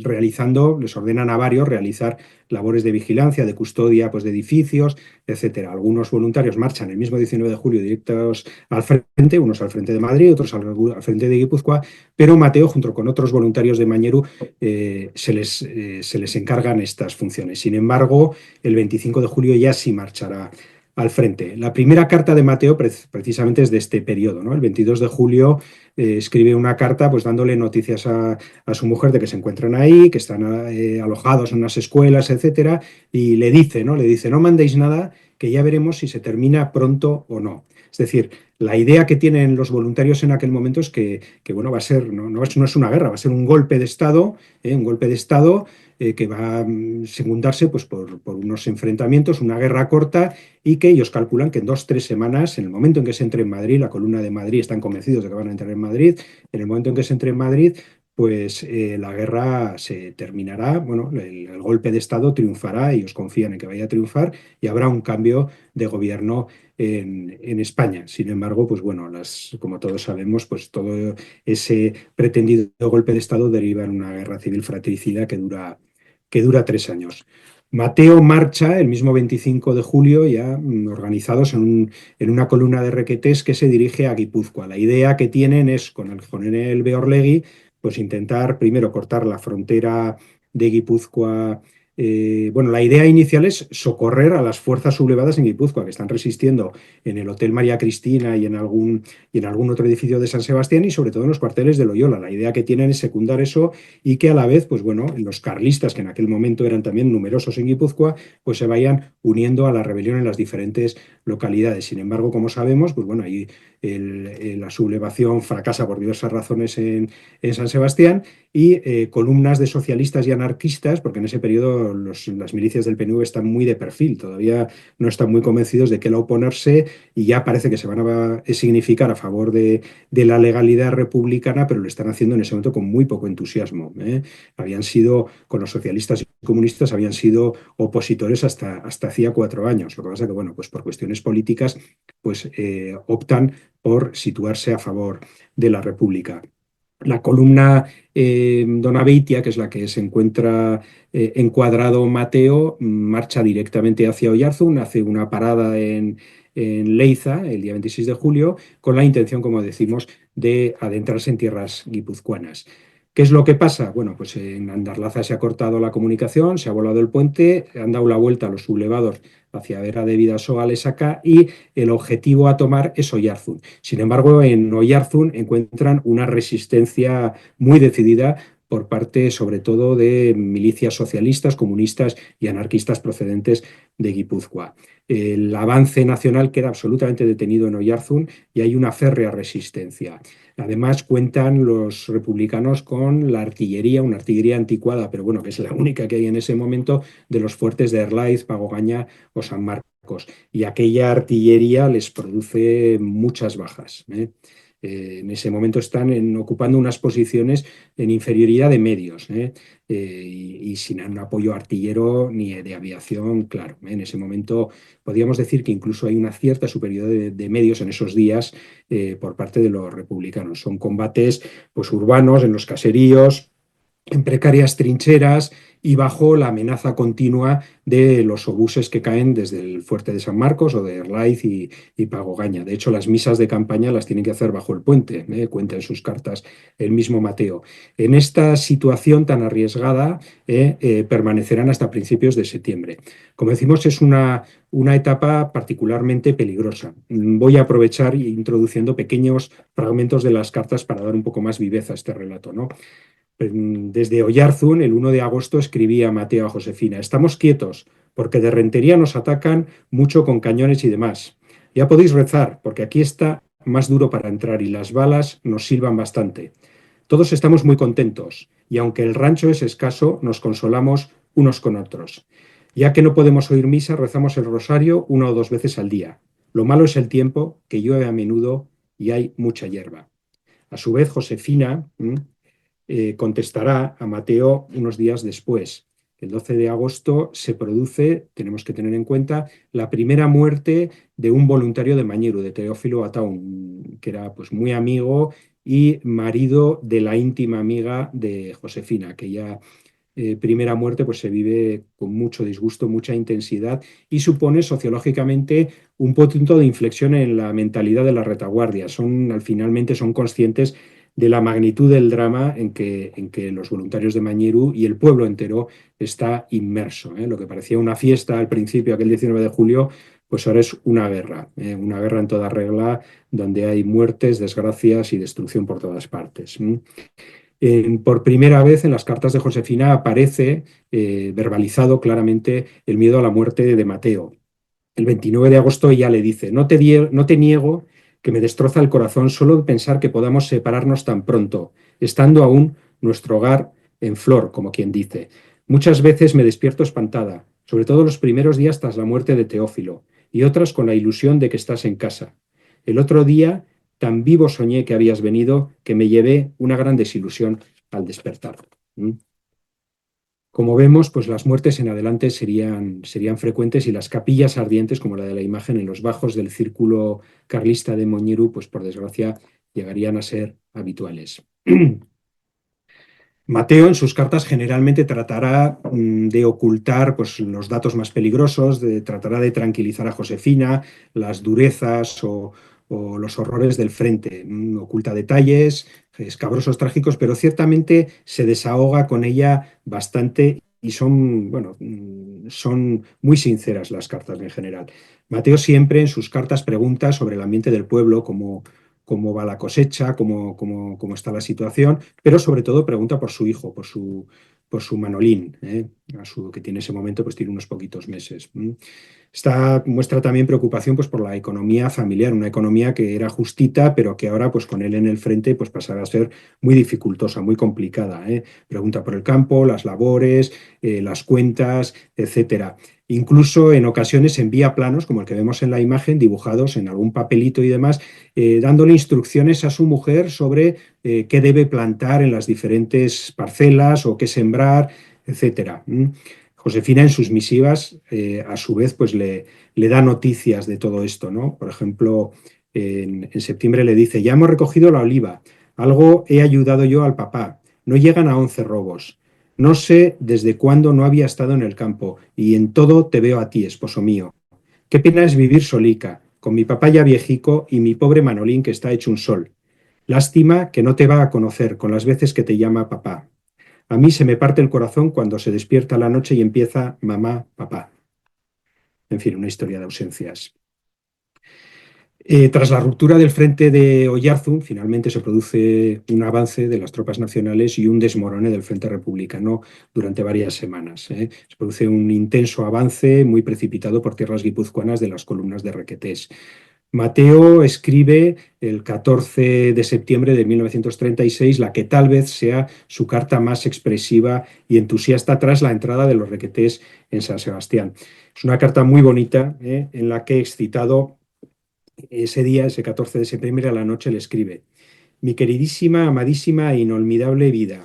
realizando, les ordenan a varios realizar labores de vigilancia, de custodia, pues, de edificios, etcétera. Algunos voluntarios marchan el mismo 19 de julio directos al frente, unos al frente de Madrid, otros al frente de Guipúzcoa, pero Mateo, junto con otros voluntarios de Mañeru, se les encargan estas funciones. Sin embargo, el 25 de julio ya sí marchará al frente. La primera carta de Mateo precisamente es de este periodo, ¿no? El 22 de julio escribe una carta, pues dándole noticias a su mujer de que se encuentran ahí, que están alojados en unas escuelas, etcétera, y le dice, ¿no? Le dice, no mandéis nada, que ya veremos si se termina pronto o no. Es decir, la idea que tienen los voluntarios en aquel momento es que bueno, va a ser, no es una guerra, va a ser un golpe de Estado, un golpe de Estado que va a secundarse, pues, por unos enfrentamientos, una guerra corta, y que ellos calculan que en 2 o 3 semanas, en el momento en que se entre en Madrid, la Columna de Madrid, están convencidos de que van a entrar en Madrid, en el momento en que se entre en Madrid, pues la guerra se terminará, bueno, el golpe de Estado triunfará, ellos confían en que vaya a triunfar y habrá un cambio de gobierno en España. Sin embargo, pues bueno, como todos sabemos, pues todo ese pretendido golpe de Estado deriva en una guerra civil fratricida que dura 3 años. Mateo marcha el mismo 25 de julio, ya organizados en una columna de requetés que se dirige a Guipúzcoa. La idea que tienen es, con el coronel Beorlegui, pues intentar primero cortar la frontera de Guipúzcoa. Bueno, la idea inicial es socorrer a las fuerzas sublevadas en Guipúzcoa, que están resistiendo en el Hotel María Cristina y en algún otro edificio de San Sebastián, y sobre todo en los cuarteles de Loyola. La idea que tienen es secundar eso y que a la vez, pues bueno, los carlistas, que en aquel momento eran también numerosos en Guipúzcoa, pues se vayan uniendo a la rebelión en las diferentes localidades. Sin embargo, como sabemos, pues bueno, ahí la sublevación fracasa por diversas razones en San Sebastián, y columnas de socialistas y anarquistas, porque en ese periodo las milicias del PNV están muy de perfil, todavía no están muy convencidos de qué oponerse, y ya parece que se van a significar a favor de la legalidad republicana, pero lo están haciendo en ese momento con muy poco entusiasmo. Habían sido, con los socialistas y comunistas, habían sido opositores hasta hacía 4 años. Lo que pasa que, bueno, pues por cuestiones políticas, pues optan por situarse a favor de la República. La columna Donabeitia, que es la que se encuentra encuadrado Mateo, marcha directamente hacia Oyarzún, hace una parada en Leiza el día 26 de julio, con la intención, como decimos, de adentrarse en tierras guipuzcoanas. ¿Qué es lo que pasa? Bueno, pues en Andarlaza se ha cortado la comunicación, se ha volado el puente, han dado la vuelta a los sublevados hacia Vera de Bidasoa, Lesaca, y el objetivo a tomar es Oyarzún. Sin embargo, en Oyarzún encuentran una resistencia muy decidida por parte sobre todo de milicias socialistas, comunistas y anarquistas procedentes de Guipúzcoa. El avance nacional queda absolutamente detenido en Oyarzún y hay una férrea resistencia. Además, cuentan los republicanos con la artillería, una artillería anticuada, pero bueno, que es la única que hay en ese momento, de los fuertes de Erlaiz, Pagogaña o San Marcos. Y aquella artillería les produce muchas bajas, ¿eh? En ese momento están ocupando unas posiciones en inferioridad de medios, ¿eh? Y sin un apoyo artillero ni de aviación, claro, ¿eh? En ese momento podríamos decir que incluso hay una cierta superioridad de medios en esos días por parte de los republicanos. Son combates pues, urbanos, en los caseríos, en precarias trincheras y bajo la amenaza continua de los obuses que caen desde el fuerte de San Marcos o de Erlaiz y Pagogaña. De hecho, las misas de campaña las tienen que hacer bajo el puente, cuenta en sus cartas el mismo Mateo. En esta situación tan arriesgada permanecerán hasta principios de septiembre. Como decimos, es una etapa particularmente peligrosa. Voy a aprovechar introduciendo pequeños fragmentos de las cartas para dar un poco más viveza a este relato, ¿no? Desde Oyarzún, el 1 de agosto, escribía Mateo a Josefina: estamos quietos, porque de Rentería nos atacan mucho con cañones y demás. Ya podéis rezar, porque aquí está más duro para entrar y las balas nos silban bastante. Todos estamos muy contentos, y aunque el rancho es escaso, nos consolamos unos con otros. Ya que no podemos oír misa, rezamos el rosario 1 o 2 veces al día. Lo malo es el tiempo, que llueve a menudo y hay mucha hierba. A su vez, Josefina contestará a Mateo unos días después. El 12 de agosto se produce, tenemos que tener en cuenta, la primera muerte de un voluntario de Mañeru, de Teófilo Ataún, que era pues, muy amigo y marido de la íntima amiga de Josefina. Aquella primera muerte pues, se vive con mucho disgusto, mucha intensidad y supone sociológicamente un punto de inflexión en la mentalidad de la retaguardia. Finalmente son conscientes de la magnitud del drama en que los voluntarios de Mañeru y el pueblo entero está inmerso, ¿eh? Lo que parecía una fiesta al principio, aquel 19 de julio, pues ahora es una guerra en toda regla, donde hay muertes, desgracias y destrucción por todas partes. Por primera vez en las cartas de Josefina aparece verbalizado claramente el miedo a la muerte de Mateo. El 29 de agosto ella le dice: no te niego que me destroza el corazón solo de pensar que podamos separarnos tan pronto, estando aún nuestro hogar en flor, como quien dice. Muchas veces me despierto espantada, sobre todo los primeros días tras la muerte de Teófilo, y otras con la ilusión de que estás en casa. El otro día tan vivo soñé que habías venido que me llevé una gran desilusión al despertar. ¿Mm? Como vemos, pues las muertes en adelante serían frecuentes y las capillas ardientes, como la de la imagen en los bajos del círculo carlista de Moñiru, pues por desgracia llegarían a ser habituales. Mateo en sus cartas generalmente tratará de ocultar pues, los datos más peligrosos, tratará de tranquilizar a Josefina, las durezas o los horrores del frente. Oculta detalles escabrosos, trágicos, pero ciertamente se desahoga con ella bastante y son, bueno, son muy sinceras las cartas en general. Mateo siempre en sus cartas pregunta sobre el ambiente del pueblo, cómo va la cosecha, cómo está la situación, pero sobre todo pregunta por su hijo, por su Manolín, que tiene ese momento, pues tiene unos poquitos meses. Muestra también preocupación pues, por la economía familiar, una economía que era justita, pero que ahora, pues con él en el frente, pues pasará a ser muy dificultosa, muy complicada. Pregunta por el campo, las labores, las cuentas, etcétera. Incluso en ocasiones envía planos, como el que vemos en la imagen, dibujados en algún papelito y demás, dándole instrucciones a su mujer sobre qué debe plantar en las diferentes parcelas o qué sembrar, etcétera. Josefina en sus misivas, a su vez, pues le da noticias de todo esto, ¿no? Por ejemplo, en septiembre le dice: ya hemos recogido la oliva, algo he ayudado yo al papá, no llegan a 11 robos. No sé desde cuándo no había estado en el campo, y en todo te veo a ti, esposo mío. Qué pena es vivir solica, con mi papá ya viejico y mi pobre Manolín que está hecho un sol. Lástima que no te va a conocer con las veces que te llama papá. A mí se me parte el corazón cuando se despierta la noche y empieza mamá, papá. En fin, una historia de ausencias. Tras la ruptura del frente de Oyarzún, finalmente se produce un avance de las tropas nacionales y un desmorone del frente republicano durante varias semanas. Se produce un intenso avance muy precipitado por tierras guipuzcoanas de las columnas de Requetés. Mateo escribe el 14 de septiembre de 1936 la que tal vez sea su carta más expresiva y entusiasta tras la entrada de los Requetés en San Sebastián. Es una carta muy bonita, en la que, excitado ese día, ese 14 de septiembre a la noche, le escribe: Mi queridísima, amadísima e inolvidable vida,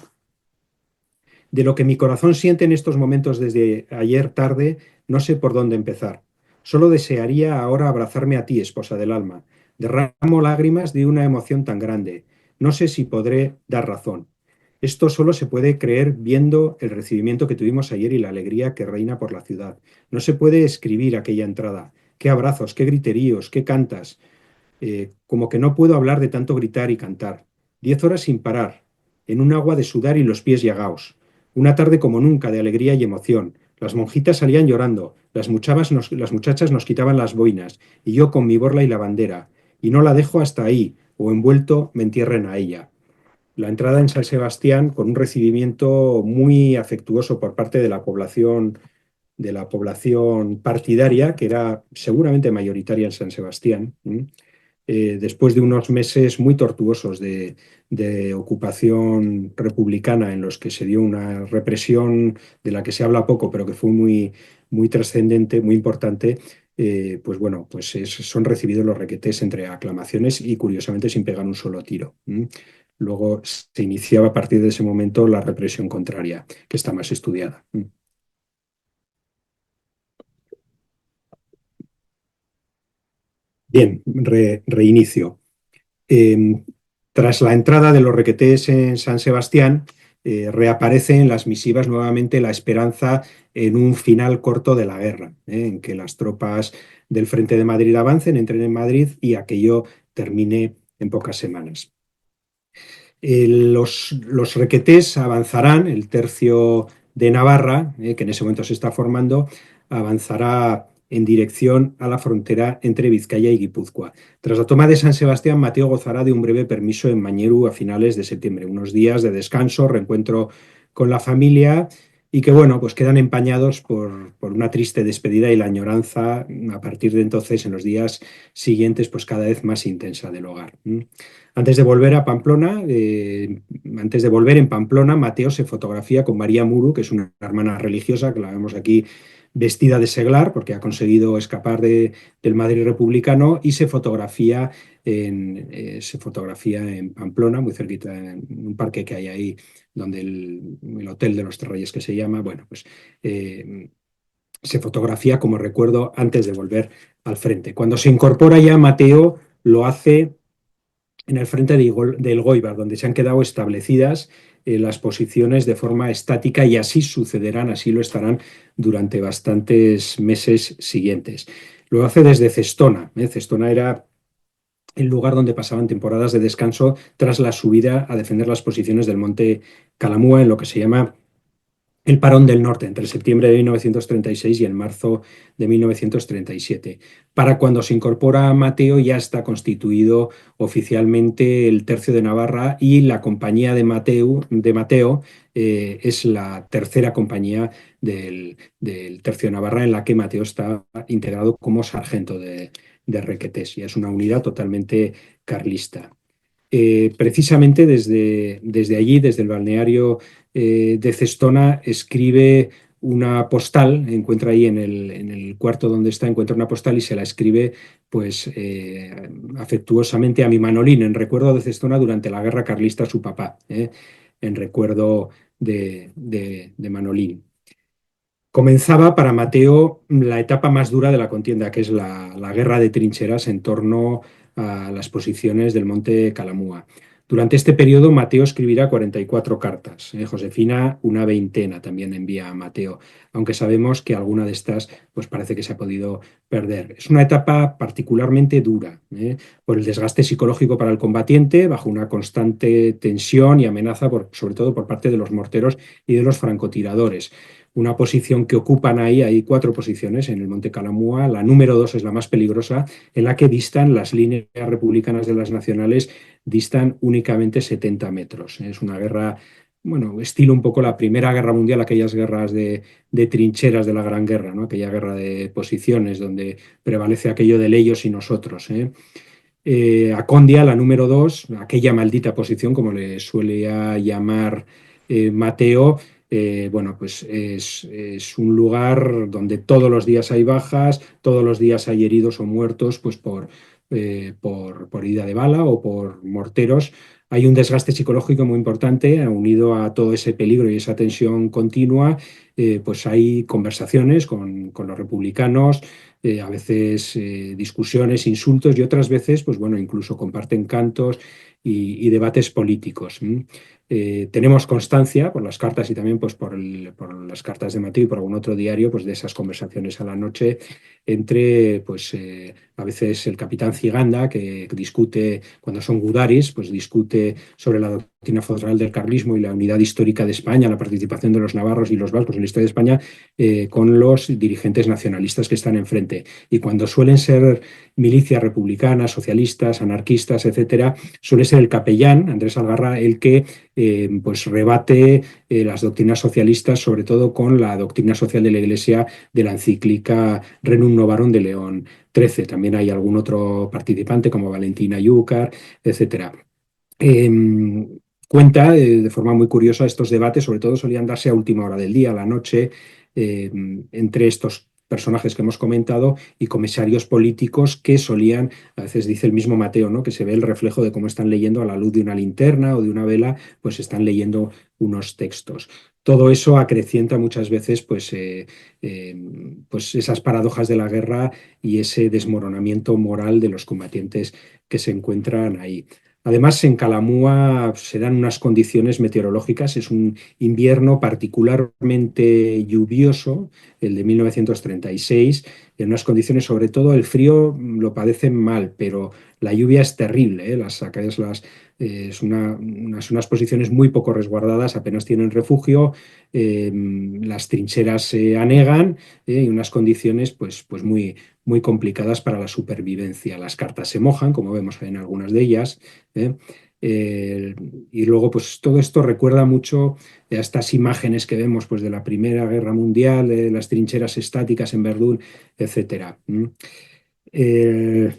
de lo que mi corazón siente en estos momentos desde ayer tarde, no sé por dónde empezar. Solo desearía ahora abrazarme a ti, esposa del alma. Derramo lágrimas de una emoción tan grande. No sé si podré dar razón. Esto solo se puede creer viendo el recibimiento que tuvimos ayer y la alegría que reina por la ciudad. No se puede escribir aquella entrada. Qué abrazos, qué griteríos, qué cantas. Como que no puedo hablar de tanto gritar y cantar. 10 horas sin parar, en un agua de sudar y los pies llagaos. Una tarde como nunca de alegría y emoción. Las monjitas salían llorando, las muchachas nos quitaban las boinas, y yo con mi borla y la bandera. Y no la dejo hasta ahí, o envuelto me entierren a ella. La entrada en San Sebastián con un recibimiento muy afectuoso por parte de la población partidaria, que era seguramente mayoritaria en San Sebastián. Después de unos meses muy tortuosos de ocupación republicana en los que se dio una represión de la que se habla poco, pero que fue muy, muy trascendente, muy importante. Pues bueno, pues son recibidos los Requetés entre aclamaciones y curiosamente sin pegar un solo tiro. Luego se iniciaba a partir de ese momento la represión contraria, que está más estudiada. Bien, reinicio. Eh, Tras la entrada de los Requetés en San Sebastián, reaparece en las misivas nuevamente la esperanza en un final corto de la guerra, en que las tropas del Frente de Madrid avancen, entren en Madrid y aquello termine en pocas semanas. Los Requetés avanzarán, el tercio de Navarra, que en ese momento se está formando, avanzará en dirección a la frontera entre Vizcaya y Guipúzcoa. Tras la toma de San Sebastián, Mateo gozará de un breve permiso en Mañeru a finales de septiembre, unos días de descanso, reencuentro con la familia y que, bueno, pues quedan empañados por una triste despedida y la añoranza a partir de entonces, en los días siguientes, pues cada vez más intensa del hogar. Antes de volver a Pamplona, antes de volver en Pamplona, Mateo se fotografía con María Muru, que es una hermana religiosa, que la vemos aquí vestida de seglar, porque ha conseguido escapar del Madrid republicano, y se fotografía en Pamplona, muy cerquita, en un parque que hay ahí, donde el Hotel de los Tres Reyes, que se llama, bueno, pues se fotografía como recuerdo antes de volver al frente. Cuando se incorpora ya Mateo, lo hace en el frente del Goibar, donde se han quedado establecidas las posiciones de forma estática y así sucederán, así lo estarán durante bastantes meses siguientes. Lo hace desde Cestona. Cestona era el lugar donde pasaban temporadas de descanso tras la subida a defender las posiciones del monte Calamúa en lo que se llama el Parón del Norte, entre septiembre de 1936 y el marzo de 1937. Para cuando se incorpora Mateo ya está constituido oficialmente el Tercio de Navarra y la compañía de Mateo es la tercera compañía del Tercio de Navarra en la que Mateo está integrado como sargento de Requetés. Ya es una unidad totalmente carlista. Precisamente desde allí, desde el balneario de Cestona, escribe una postal, encuentra ahí en el cuarto donde está, encuentra una postal y se la escribe pues afectuosamente a mi Manolín, en recuerdo de Cestona durante la guerra carlista, su papá, en recuerdo de Manolín. Comenzaba para Mateo la etapa más dura de la contienda, que es la guerra de trincheras en torno a las posiciones del monte Calamúa. Durante este periodo, Mateo escribirá 44 cartas. Josefina, una veintena también envía a Mateo, aunque sabemos que alguna de estas pues parece que se ha podido perder. Es una etapa particularmente dura, por el desgaste psicológico para el combatiente, bajo una constante tensión y amenaza, sobre todo por parte de los morteros y de los francotiradores. una posición que ocupan ahí. Hay 4 posiciones en el Monte Calamúa. La número 2 es la más peligrosa, en la que distan las líneas republicanas de las nacionales, distan únicamente 70 metros. Es una guerra, bueno, estilo un poco la Primera Guerra Mundial, aquellas guerras de trincheras de la Gran Guerra, ¿no? Aquella guerra de posiciones donde prevalece aquello del ellos y nosotros, ¿eh? Acondia, la número 2, aquella maldita posición, como le suele llamar Mateo, bueno, pues es un lugar donde todos los días hay bajas, todos los días hay heridos o muertos, pues por herida de bala o por morteros. Hay un desgaste psicológico muy importante, unido a todo ese peligro y esa tensión continua. Pues hay conversaciones con los republicanos, a veces discusiones, insultos, y otras veces, pues bueno, incluso comparten cantos y debates políticos. Tenemos constancia por las cartas y también pues, por las cartas de Mateo y por algún otro diario, pues de esas conversaciones a la noche entre, pues a veces el capitán Ciganda, que discute, cuando son gudaris, pues discute sobre la doctrina federal del carlismo y la unidad histórica de España, la participación de los navarros y los vascos en la historia de España, con los dirigentes nacionalistas que están enfrente. Y cuando suelen ser milicias republicanas, socialistas, anarquistas, etcétera, suele ser el capellán, Andrés Algarra, el que pues rebate las doctrinas socialistas, sobre todo con la doctrina social de la Iglesia de la encíclica Renum Novarum de León XIII. También hay algún otro participante como Valentina Yúcar, etcétera. Eh, Cuenta de forma muy curiosa estos debates, sobre todo solían darse a última hora del día, a la noche, eh, entre estos personajes que hemos comentado y comisarios políticos que solían, a veces dice el mismo Mateo, ¿no? Que se ve el reflejo de cómo están leyendo a la luz de una linterna o de una vela, pues están leyendo unos textos. Todo eso acrecienta muchas veces pues esas paradojas de la guerra y ese desmoronamiento moral de los combatientes que se encuentran ahí. Además, en Calamúa se dan unas condiciones meteorológicas, es un invierno particularmente lluvioso, el de 1936, en unas condiciones, sobre todo el frío lo padecen mal, pero la lluvia es terrible, ¿eh? Es unas posiciones muy poco resguardadas, apenas tienen refugio, las trincheras se anegan, y unas condiciones pues muy complicadas para la supervivencia. Las cartas se mojan, como vemos en algunas de ellas. ¿eh? Eh, y luego, pues todo esto recuerda mucho a estas imágenes que vemos pues, de la Primera Guerra Mundial, de las trincheras estáticas en Verdún, etcétera. Eh,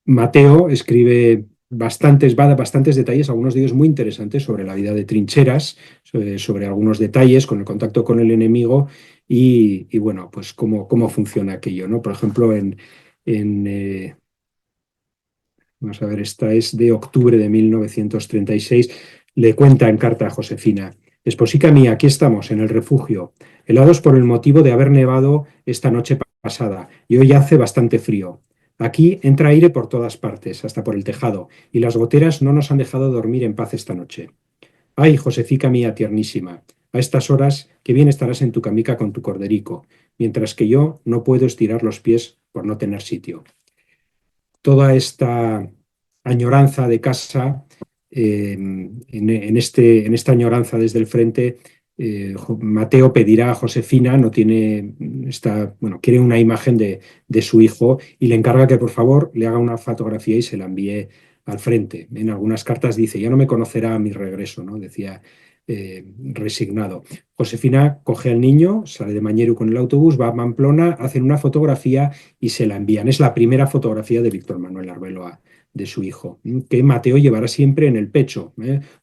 Mateo escribe va a dar bastantes detalles, algunos de ellos muy interesantes, sobre la vida de trincheras, sobre algunos detalles con el contacto con el enemigo y bueno, pues cómo funciona aquello, ¿no? Por ejemplo, en vamos a ver, esta es de octubre de 1936. Le cuenta en carta a Josefina: Esposica mía, aquí estamos, en el refugio, helados por el motivo de haber nevado esta noche pasada, y hoy hace bastante frío. Aquí entra aire por todas partes, hasta por el tejado, y las goteras no nos han dejado dormir en paz esta noche. Ay, Josefica mía tiernísima, a estas horas que bien estarás en tu camica con tu corderico, mientras que yo no puedo estirar los pies por no tener sitio. Toda esta añoranza de casa, en esta añoranza desde el frente, Mateo pedirá a Josefina, no tiene, bueno, quiere una imagen de su hijo y le encarga que por favor le haga una fotografía y se la envíe al frente. En algunas cartas dice: ya no me conocerá a mi regreso, ¿no? Decía resignado. Josefina coge al niño, sale de Mañeru con el autobús, va a Pamplona, hacen una fotografía y se la envían. Es la primera fotografía de Víctor Manuel Arbeloa, de su hijo, que Mateo llevará siempre en el pecho,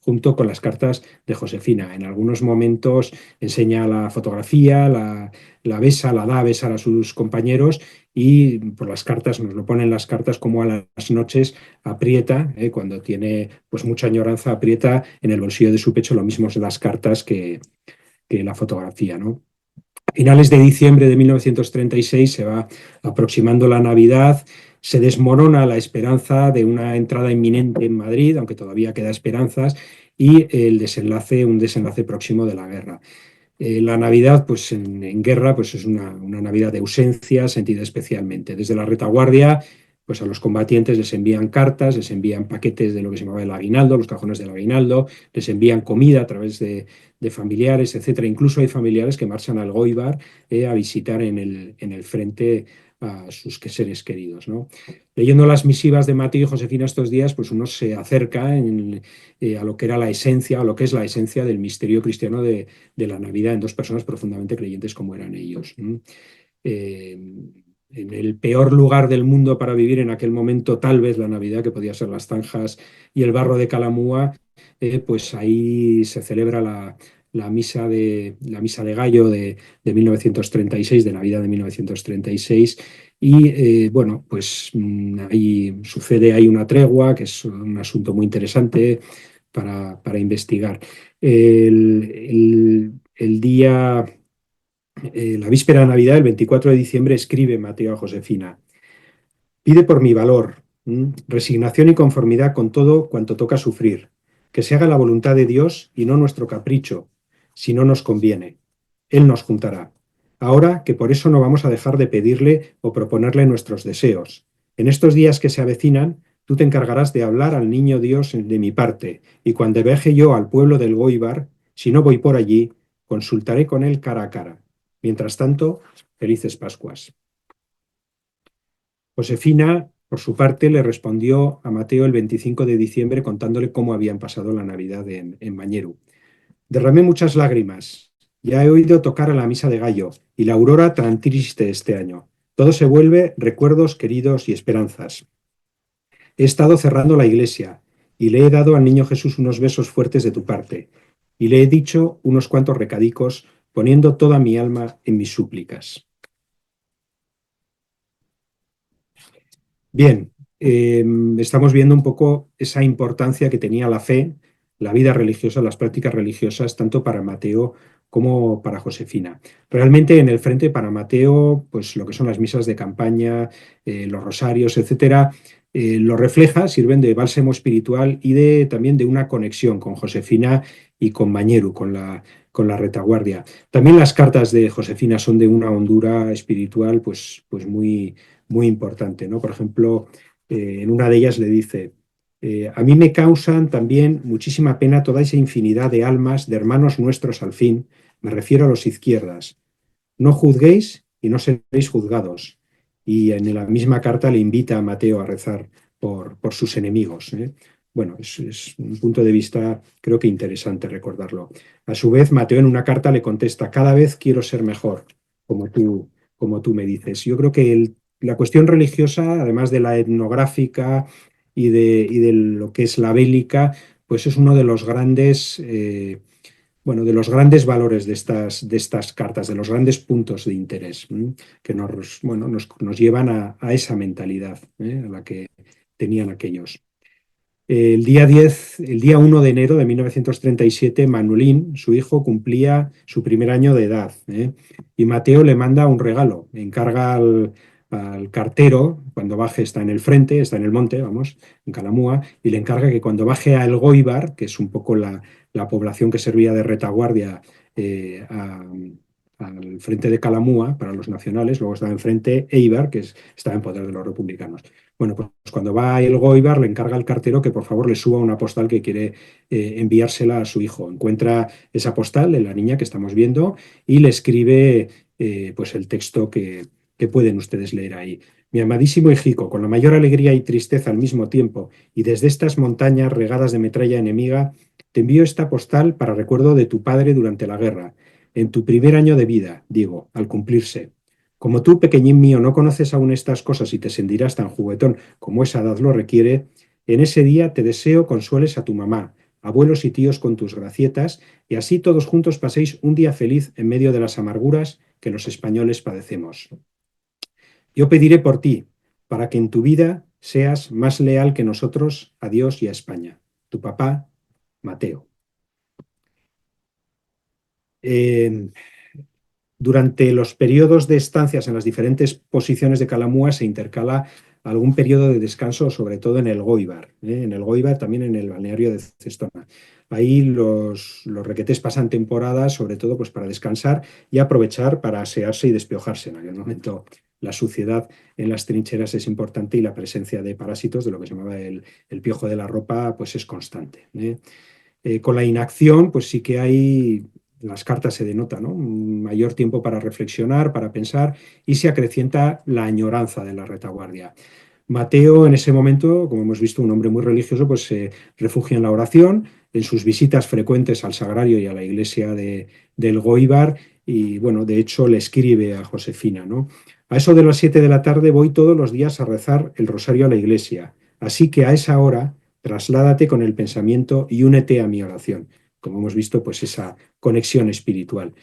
junto con las cartas de Josefina. En algunos momentos enseña la fotografía, la besa, la da a besar a sus compañeros, y por las cartas, nos lo ponen las cartas, como a las noches aprieta, cuando tiene pues mucha añoranza, aprieta en el bolsillo de su pecho, lo mismo las cartas que la fotografía, ¿no? A finales de diciembre de 1936 se va aproximando la Navidad, se desmorona la esperanza de una entrada inminente en Madrid, aunque todavía queda esperanzas, y un desenlace próximo de la guerra. La Navidad, pues en guerra, pues es una Navidad de ausencia, sentida especialmente. Desde la retaguardia, pues a los combatientes les envían cartas, les envían paquetes de lo que se llamaba el aguinaldo, los cajones del aguinaldo, les envían comida a través de familiares, etcétera. Incluso hay familiares que marchan al Goibar a visitar en el frente a sus seres queridos, ¿no? Leyendo las misivas de Mateo y Josefina estos días, pues uno se acerca a lo que era la esencia, o lo que es la esencia del misterio cristiano de la Navidad en dos personas profundamente creyentes como eran ellos. Eh, en el peor lugar del mundo para vivir en aquel momento, tal vez la Navidad, que podía ser las zanjas y el barro de Calamúa, pues ahí se celebra la misa de Gallo de 1936, de Navidad de 1936. Y bueno, pues ahí sucede, hay una tregua, que es un asunto muy interesante para investigar. El día la víspera de Navidad, el 24 de diciembre, escribe Mateo a Josefina: pide por mi valor, resignación y conformidad con todo cuanto toca sufrir, que se haga la voluntad de Dios y no nuestro capricho, si no nos conviene. Él nos juntará. Ahora que por eso no vamos a dejar de pedirle o proponerle nuestros deseos. En estos días que se avecinan, tú te encargarás de hablar al niño Dios de mi parte, y cuando viaje yo al pueblo del Goibar, si no voy por allí, consultaré con él cara a cara. Mientras tanto, felices Pascuas. Josefina, por su parte, le respondió a Mateo el 25 de diciembre contándole cómo habían pasado la Navidad en Bañeru. Derramé muchas lágrimas. Ya he oído tocar a la misa de gallo y la aurora tan triste este año. Todo se vuelve recuerdos queridos y esperanzas. He estado cerrando la iglesia y le he dado al niño Jesús unos besos fuertes de tu parte y le he dicho unos cuantos recadicos poniendo toda mi alma en mis súplicas. Bien, estamos viendo un poco esa importancia que tenía la fe, la vida religiosa, las prácticas religiosas, tanto para Mateo como para Josefina. Realmente en el frente para Mateo, pues lo que son las misas de campaña, los rosarios, etcétera, lo refleja, sirven de bálsamo espiritual y también de una conexión con Josefina y con Bañeru, con la retaguardia. También las cartas de Josefina son de una hondura espiritual pues muy importante, ¿no? Por ejemplo, en una de ellas le dice: a mí me causan también muchísima pena toda esa infinidad de almas, de hermanos nuestros al fin, me refiero a los izquierdas. No juzguéis y no seréis juzgados. Y en la misma carta le invita a Mateo a rezar por sus enemigos, ¿eh? Bueno, es un punto de vista creo que interesante recordarlo. A su vez, Mateo en una carta le contesta: cada vez quiero ser mejor, como tú me dices. Yo creo que la cuestión religiosa, además de la etnográfica y de lo que es la bélica, pues es uno de los grandes, bueno, de los grandes valores de estas cartas, de los grandes puntos de interés, que bueno, nos llevan a esa mentalidad, a la que tenían aquellos. El día 1 de enero de 1937, Manolín, su hijo, cumplía su primer año de edad, y Mateo le manda un regalo, encarga al cartero, cuando baje, está en el frente, está en el monte, vamos, en Calamúa, y le encarga que cuando baje a El Goibar, que es un poco la población que servía de retaguardia al frente de Calamúa para los nacionales, luego estaba enfrente Eibar, estaba en poder de los republicanos. Bueno, pues cuando va a El Goibar le encarga al cartero que por favor le suba una postal que quiere enviársela a su hijo. Encuentra esa postal de la niña que estamos viendo y le escribe pues el texto que pueden ustedes leer ahí. Mi amadísimo hijico, con la mayor alegría y tristeza al mismo tiempo, y desde estas montañas regadas de metralla enemiga, te envío esta postal para recuerdo de tu padre durante la guerra, en tu primer año de vida, digo, al cumplirse. Como tú, pequeñín mío, no conoces aún estas cosas y te sentirás tan juguetón como esa edad lo requiere, en ese día te deseo consueles a tu mamá, abuelos y tíos con tus gracietas, y así todos juntos paséis un día feliz en medio de las amarguras que los españoles padecemos. Yo pediré por ti, para que en tu vida seas más leal que nosotros a Dios y a España. Tu papá, Mateo. Eh, Durante los periodos de estancias en las diferentes posiciones de Calamúa se intercala algún periodo de descanso, sobre todo en el Goibar, en el Goibar, también en el balneario de Cestona. Ahí los requetés pasan temporadas, sobre todo pues, para descansar y aprovechar para asearse y despiojarse en aquel momento. la suciedad en las trincheras es importante y la presencia de parásitos, de lo que se llamaba el piojo de la ropa, pues es constante. Con la inacción, pues sí que hay, en las cartas se denota, ¿no? Un mayor tiempo para reflexionar, para pensar, y se acrecienta la añoranza de la retaguardia. Mateo, en ese momento, como hemos visto, un hombre muy religioso, pues se refugia en la oración, en sus visitas frecuentes al sagrario y a la iglesia del Goíbar, y bueno, de hecho le escribe a Josefina, ¿no? A eso de las 7 de la tarde voy todos los días a rezar el rosario a la iglesia, así que a esa hora trasládate con el pensamiento y únete a mi oración. Como hemos visto, pues esa conexión espiritual.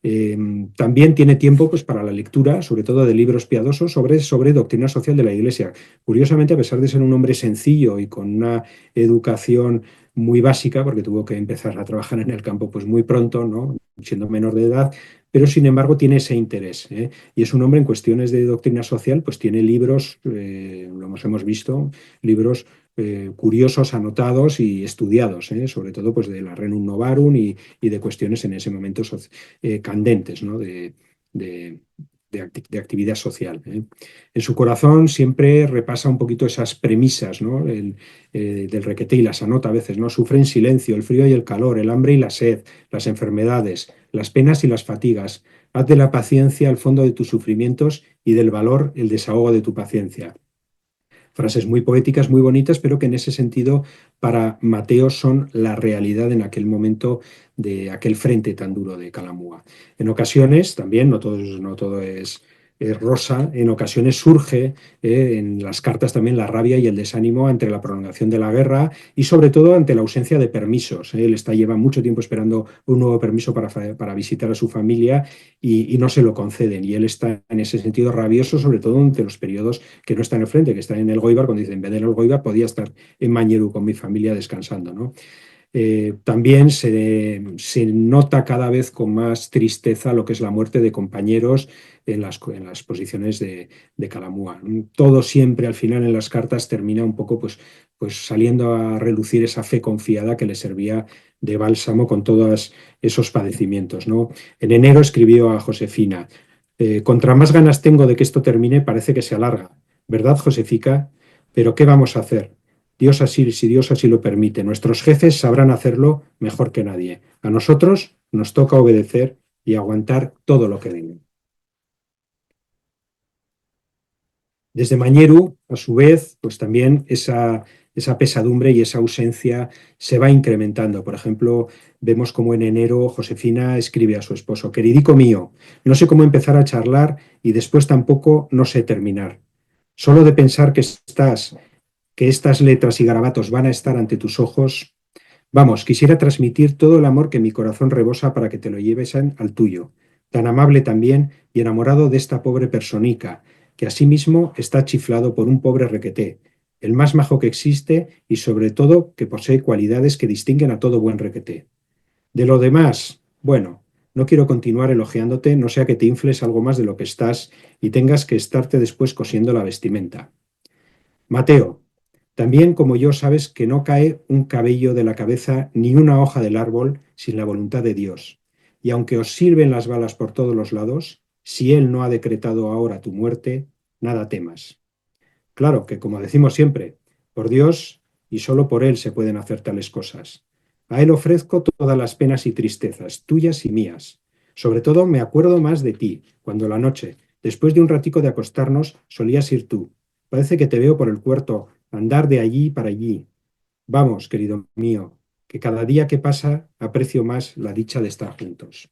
Eh, También tiene tiempo pues, para la lectura, sobre todo de libros piadosos sobre doctrina social de la Iglesia. Curiosamente, a pesar de ser un hombre sencillo y con una educación muy básica, porque tuvo que empezar a trabajar en el campo pues, muy pronto, ¿no? Siendo menor de edad, pero sin embargo tiene ese interés. Y es un hombre en cuestiones de doctrina social, pues tiene libros, lo hemos visto, libros curiosos, anotados y estudiados, sobre todo pues, de la Renum Novarum y de cuestiones en ese momento candentes, ¿no? de, de actividad social. En su corazón siempre repasa un poquito esas premisas, ¿no? Del requete y las anota a veces, ¿no? Sufre en silencio el frío y el calor, el hambre y la sed, las enfermedades, las penas y las fatigas. Haz de la paciencia el fondo de tus sufrimientos y del valor el desahogo de tu paciencia. Frases muy poéticas, muy bonitas, pero que en ese sentido para Mateo son la realidad en aquel momento de aquel frente tan duro de Calamúa. En ocasiones también, no todo es rosa, en ocasiones surge en las cartas también la rabia y el desánimo ante la prolongación de la guerra y sobre todo ante la ausencia de permisos. Él lleva mucho tiempo esperando un nuevo permiso para visitar a su familia y no se lo conceden. Y él está en ese sentido rabioso, sobre todo ante los periodos que no está en el frente, que está en el Goíbar, cuando dice, en vez de en el Goíbar podía estar en Mañeru con mi familia descansando, ¿no? También se nota cada vez con más tristeza lo que es la muerte de compañeros en las posiciones de Calamúa. Todo siempre al final en las cartas termina un poco pues saliendo a relucir esa fe confiada que le servía de bálsamo con todos esos padecimientos, ¿no? En enero escribió a Josefina, contra más ganas tengo de que esto termine, parece que se alarga, ¿verdad, Josefica? Pero ¿qué vamos a hacer? Dios así, si Dios así lo permite, nuestros jefes sabrán hacerlo mejor que nadie. A nosotros nos toca obedecer y aguantar todo lo que venga. Desde Mañeru, a su vez, pues también esa pesadumbre y esa ausencia se va incrementando. Por ejemplo, vemos como en enero Josefina escribe a su esposo, queridico mío, no sé cómo empezar a charlar y después tampoco no sé terminar. Solo de pensar que estas letras y garabatos van a estar ante tus ojos. Vamos, quisiera transmitir todo el amor que mi corazón rebosa para que te lo lleves al tuyo, tan amable también y enamorado de esta pobre personita, que asimismo está chiflado por un pobre requeté, el más majo que existe y sobre todo que posee cualidades que distinguen a todo buen requeté. De lo demás, bueno, no quiero continuar elogiándote, no sea que te infles algo más de lo que estás y tengas que estarte después cosiendo la vestimenta. Mateo, también como yo sabes que no cae un cabello de la cabeza ni una hoja del árbol sin la voluntad de Dios. Y aunque os sirven las balas por todos los lados, si Él no ha decretado ahora tu muerte, nada temas. Claro que, como decimos siempre, por Dios y solo por Él se pueden hacer tales cosas. A Él ofrezco todas las penas y tristezas, tuyas y mías. Sobre todo me acuerdo más de ti, cuando la noche, después de un ratico de acostarnos, solías ir tú. Parece que te veo por el cuarto, andar de allí para allí. Vamos, querido mío, que cada día que pasa aprecio más la dicha de estar juntos.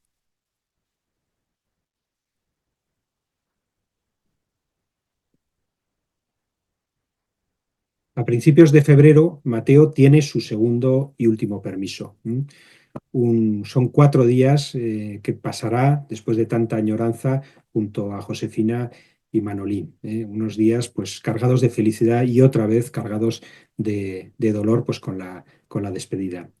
A principios de febrero, Mateo tiene su segundo y último permiso. Son 4 días que pasará después de tanta añoranza junto a Josefina y Manolín. Unos días pues cargados de felicidad y otra vez cargados de dolor pues con la despedida.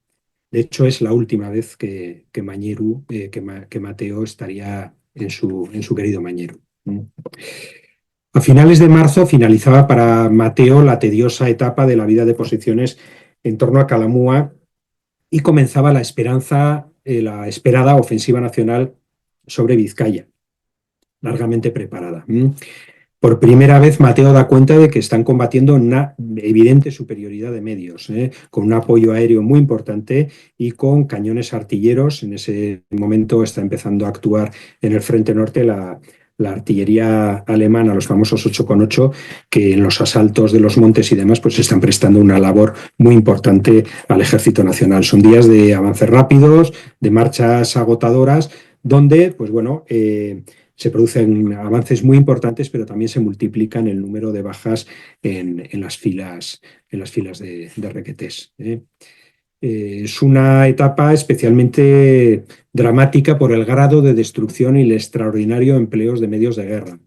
De hecho, es la última vez que Mañeru, que Mateo estaría en su querido Mañeru. A finales de marzo finalizaba para Mateo la tediosa etapa de la vida de posiciones en torno a Calamúa y comenzaba la esperada ofensiva nacional sobre Vizcaya, largamente preparada. por primera vez Mateo da cuenta de que están combatiendo una evidente superioridad de medios, con un apoyo aéreo muy importante y con cañones artilleros. En ese momento está empezando a actuar en el frente norte la artillería alemana, los famosos 8,8, que en los asaltos de los montes y demás, pues están prestando una labor muy importante al Ejército Nacional. Son días de avances rápidos, de marchas agotadoras, donde, pues bueno, se producen avances muy importantes, pero también se multiplican el número de bajas en las filas de requetés. Es una etapa especialmente dramática por el grado de destrucción y el extraordinario empleo de medios de guerra.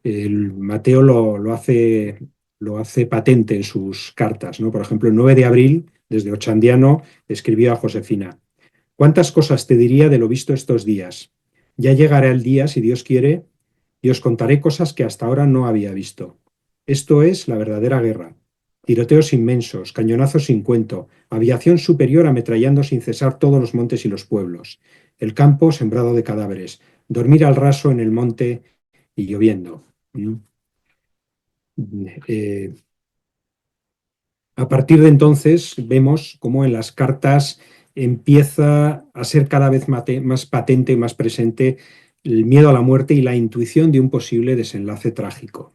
El Mateo lo hace patente en sus cartas, ¿no? Por ejemplo, el 9 de abril, desde Ochandiano, escribió a Josefina: ¿cuántas cosas te diría de lo visto estos días? Ya llegará el día, si Dios quiere, y os contaré cosas que hasta ahora no había visto. Esto es la verdadera guerra. Tiroteos inmensos, cañonazos sin cuento, aviación superior ametrallando sin cesar todos los montes y los pueblos, el campo sembrado de cadáveres, dormir al raso en el monte y lloviendo. Eh, a partir de entonces vemos cómo en las cartas empieza a ser cada vez más patente y más presente el miedo a la muerte y la intuición de un posible desenlace trágico.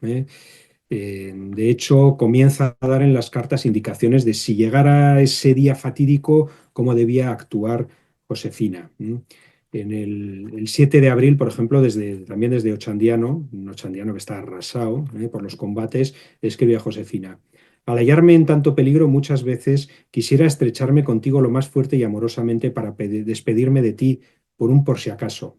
De hecho, comienza a dar en las cartas indicaciones de si llegara ese día fatídico, cómo debía actuar Josefina. En el 7 de abril, por ejemplo, también desde Ochandiano, un Ochandiano que está arrasado por los combates, escribe a Josefina: al hallarme en tanto peligro, muchas veces quisiera estrecharme contigo lo más fuerte y amorosamente para despedirme de ti por si acaso.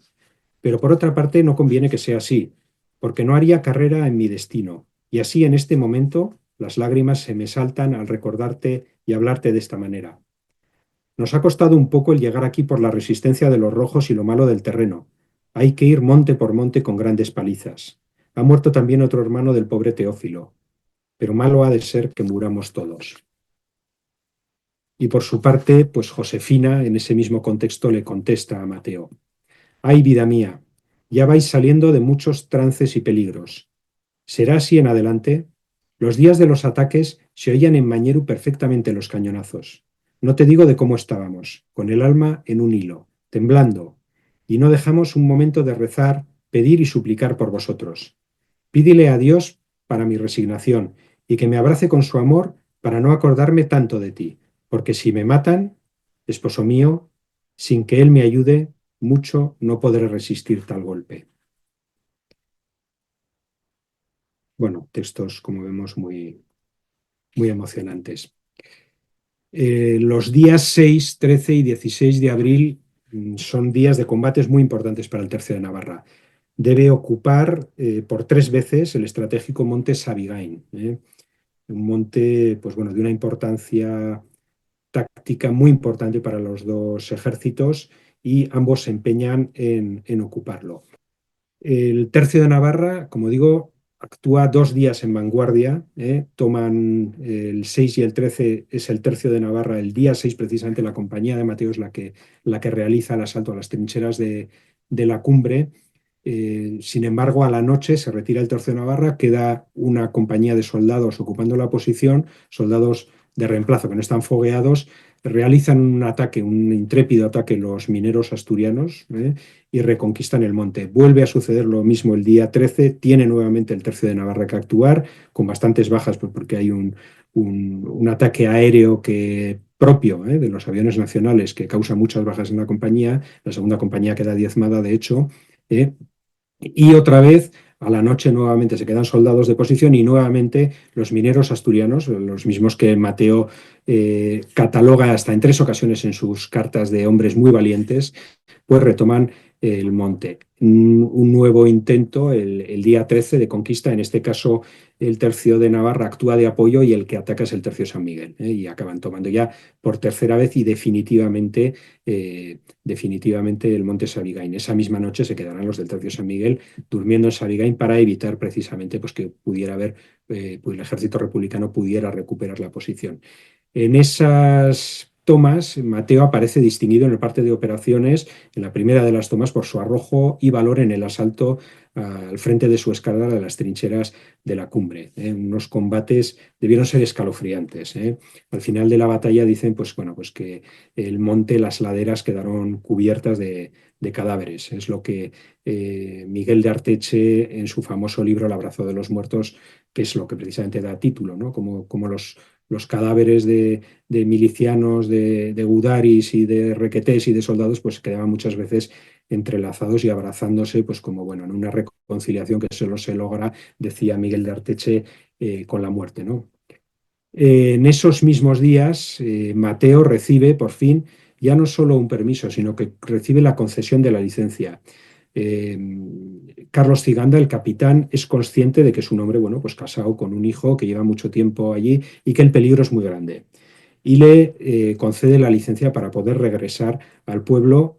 Pero por otra parte, no conviene que sea así, porque no haría carrera en mi destino. Y así en este momento las lágrimas se me saltan al recordarte y hablarte de esta manera. Nos ha costado un poco el llegar aquí por la resistencia de los rojos y lo malo del terreno. Hay que ir monte por monte con grandes palizas. Ha muerto también otro hermano del pobre Teófilo, pero malo ha de ser que muramos todos. Y por su parte, pues Josefina, en ese mismo contexto, le contesta a Mateo: ay, vida mía, ya vais saliendo de muchos trances y peligros. ¿Será así en adelante? Los días de los ataques se oían en Mañeru perfectamente los cañonazos. No te digo de cómo estábamos, con el alma en un hilo, temblando, y no dejamos un momento de rezar, pedir y suplicar por vosotros. Pídele a Dios para mi resignación y que me abrace con su amor para no acordarme tanto de ti, porque si me matan, esposo mío, sin que Él me ayude, mucho no podré resistir tal golpe. Bueno, textos, como vemos, muy emocionantes. Los días 6, 13 y 16 de abril son días de combates muy importantes para el Tercio de Navarra. Debe ocupar por 3 veces el estratégico monte Sabigain, un monte, pues bueno, de una importancia táctica muy importante para los dos ejércitos, y ambos se empeñan en ocuparlo. El Tercio de Navarra, como digo, actúa 2 días en vanguardia. Toman el 6 y el 13, es el Tercio de Navarra. El día 6, precisamente, la compañía de Mateo es la que realiza el asalto a las trincheras de la cumbre. Sin embargo, a la noche se retira el Tercio de Navarra, queda una compañía de soldados ocupando la posición, soldados de reemplazo que no están fogueados. Realizan un ataque, un intrépido ataque, los mineros asturianos, y reconquistan el monte. Vuelve a suceder lo mismo el día 13, tiene nuevamente el Tercio de Navarra que actuar, con bastantes bajas, pues porque hay un ataque aéreo propio de los aviones nacionales, que causa muchas bajas en la compañía. La segunda compañía queda diezmada, de hecho. ¿eh? Y otra vez, a la noche, nuevamente se quedan soldados de posición y nuevamente los mineros asturianos, los mismos que Mateo cataloga hasta en 3 ocasiones en sus cartas de hombres muy valientes, pues retoman el monte. Un nuevo intento el día 13 de conquista. En este caso el Tercio de Navarra actúa de apoyo y el que ataca es el Tercio de San Miguel, y acaban tomando ya por tercera vez y definitivamente el monte Sabigain. Esa misma noche se quedarán los del Tercio de San Miguel durmiendo en Sabigain para evitar precisamente pues, que pudiera haber, pues el ejército republicano pudiera recuperar la posición. En esas tomas, Mateo aparece distinguido en el parte de operaciones, en la primera de las tomas, por su arrojo y valor en el asalto al frente de su escuadra de las trincheras de la cumbre. Unos combates debieron ser escalofriantes. Al final de la batalla dicen pues, bueno, pues que el monte, las laderas quedaron cubiertas de cadáveres. Es lo que Miguel de Arteche en su famoso libro El abrazo de los muertos, que es lo que precisamente da título, ¿no? Como los cadáveres de milicianos, de gudaris y de requetés y de soldados, pues quedaban muchas veces entrelazados y abrazándose, pues como bueno, en una reconciliación que solo se logra, decía Miguel de Arteche, con la muerte, ¿no? En esos mismos días, Mateo recibe por fin ya no solo un permiso, sino que recibe la concesión de la licencia. Eh, Carlos Ciganda, el capitán, es consciente de que es un hombre, bueno, pues casado con un hijo que lleva mucho tiempo allí y que el peligro es muy grande. Y le concede la licencia para poder regresar al pueblo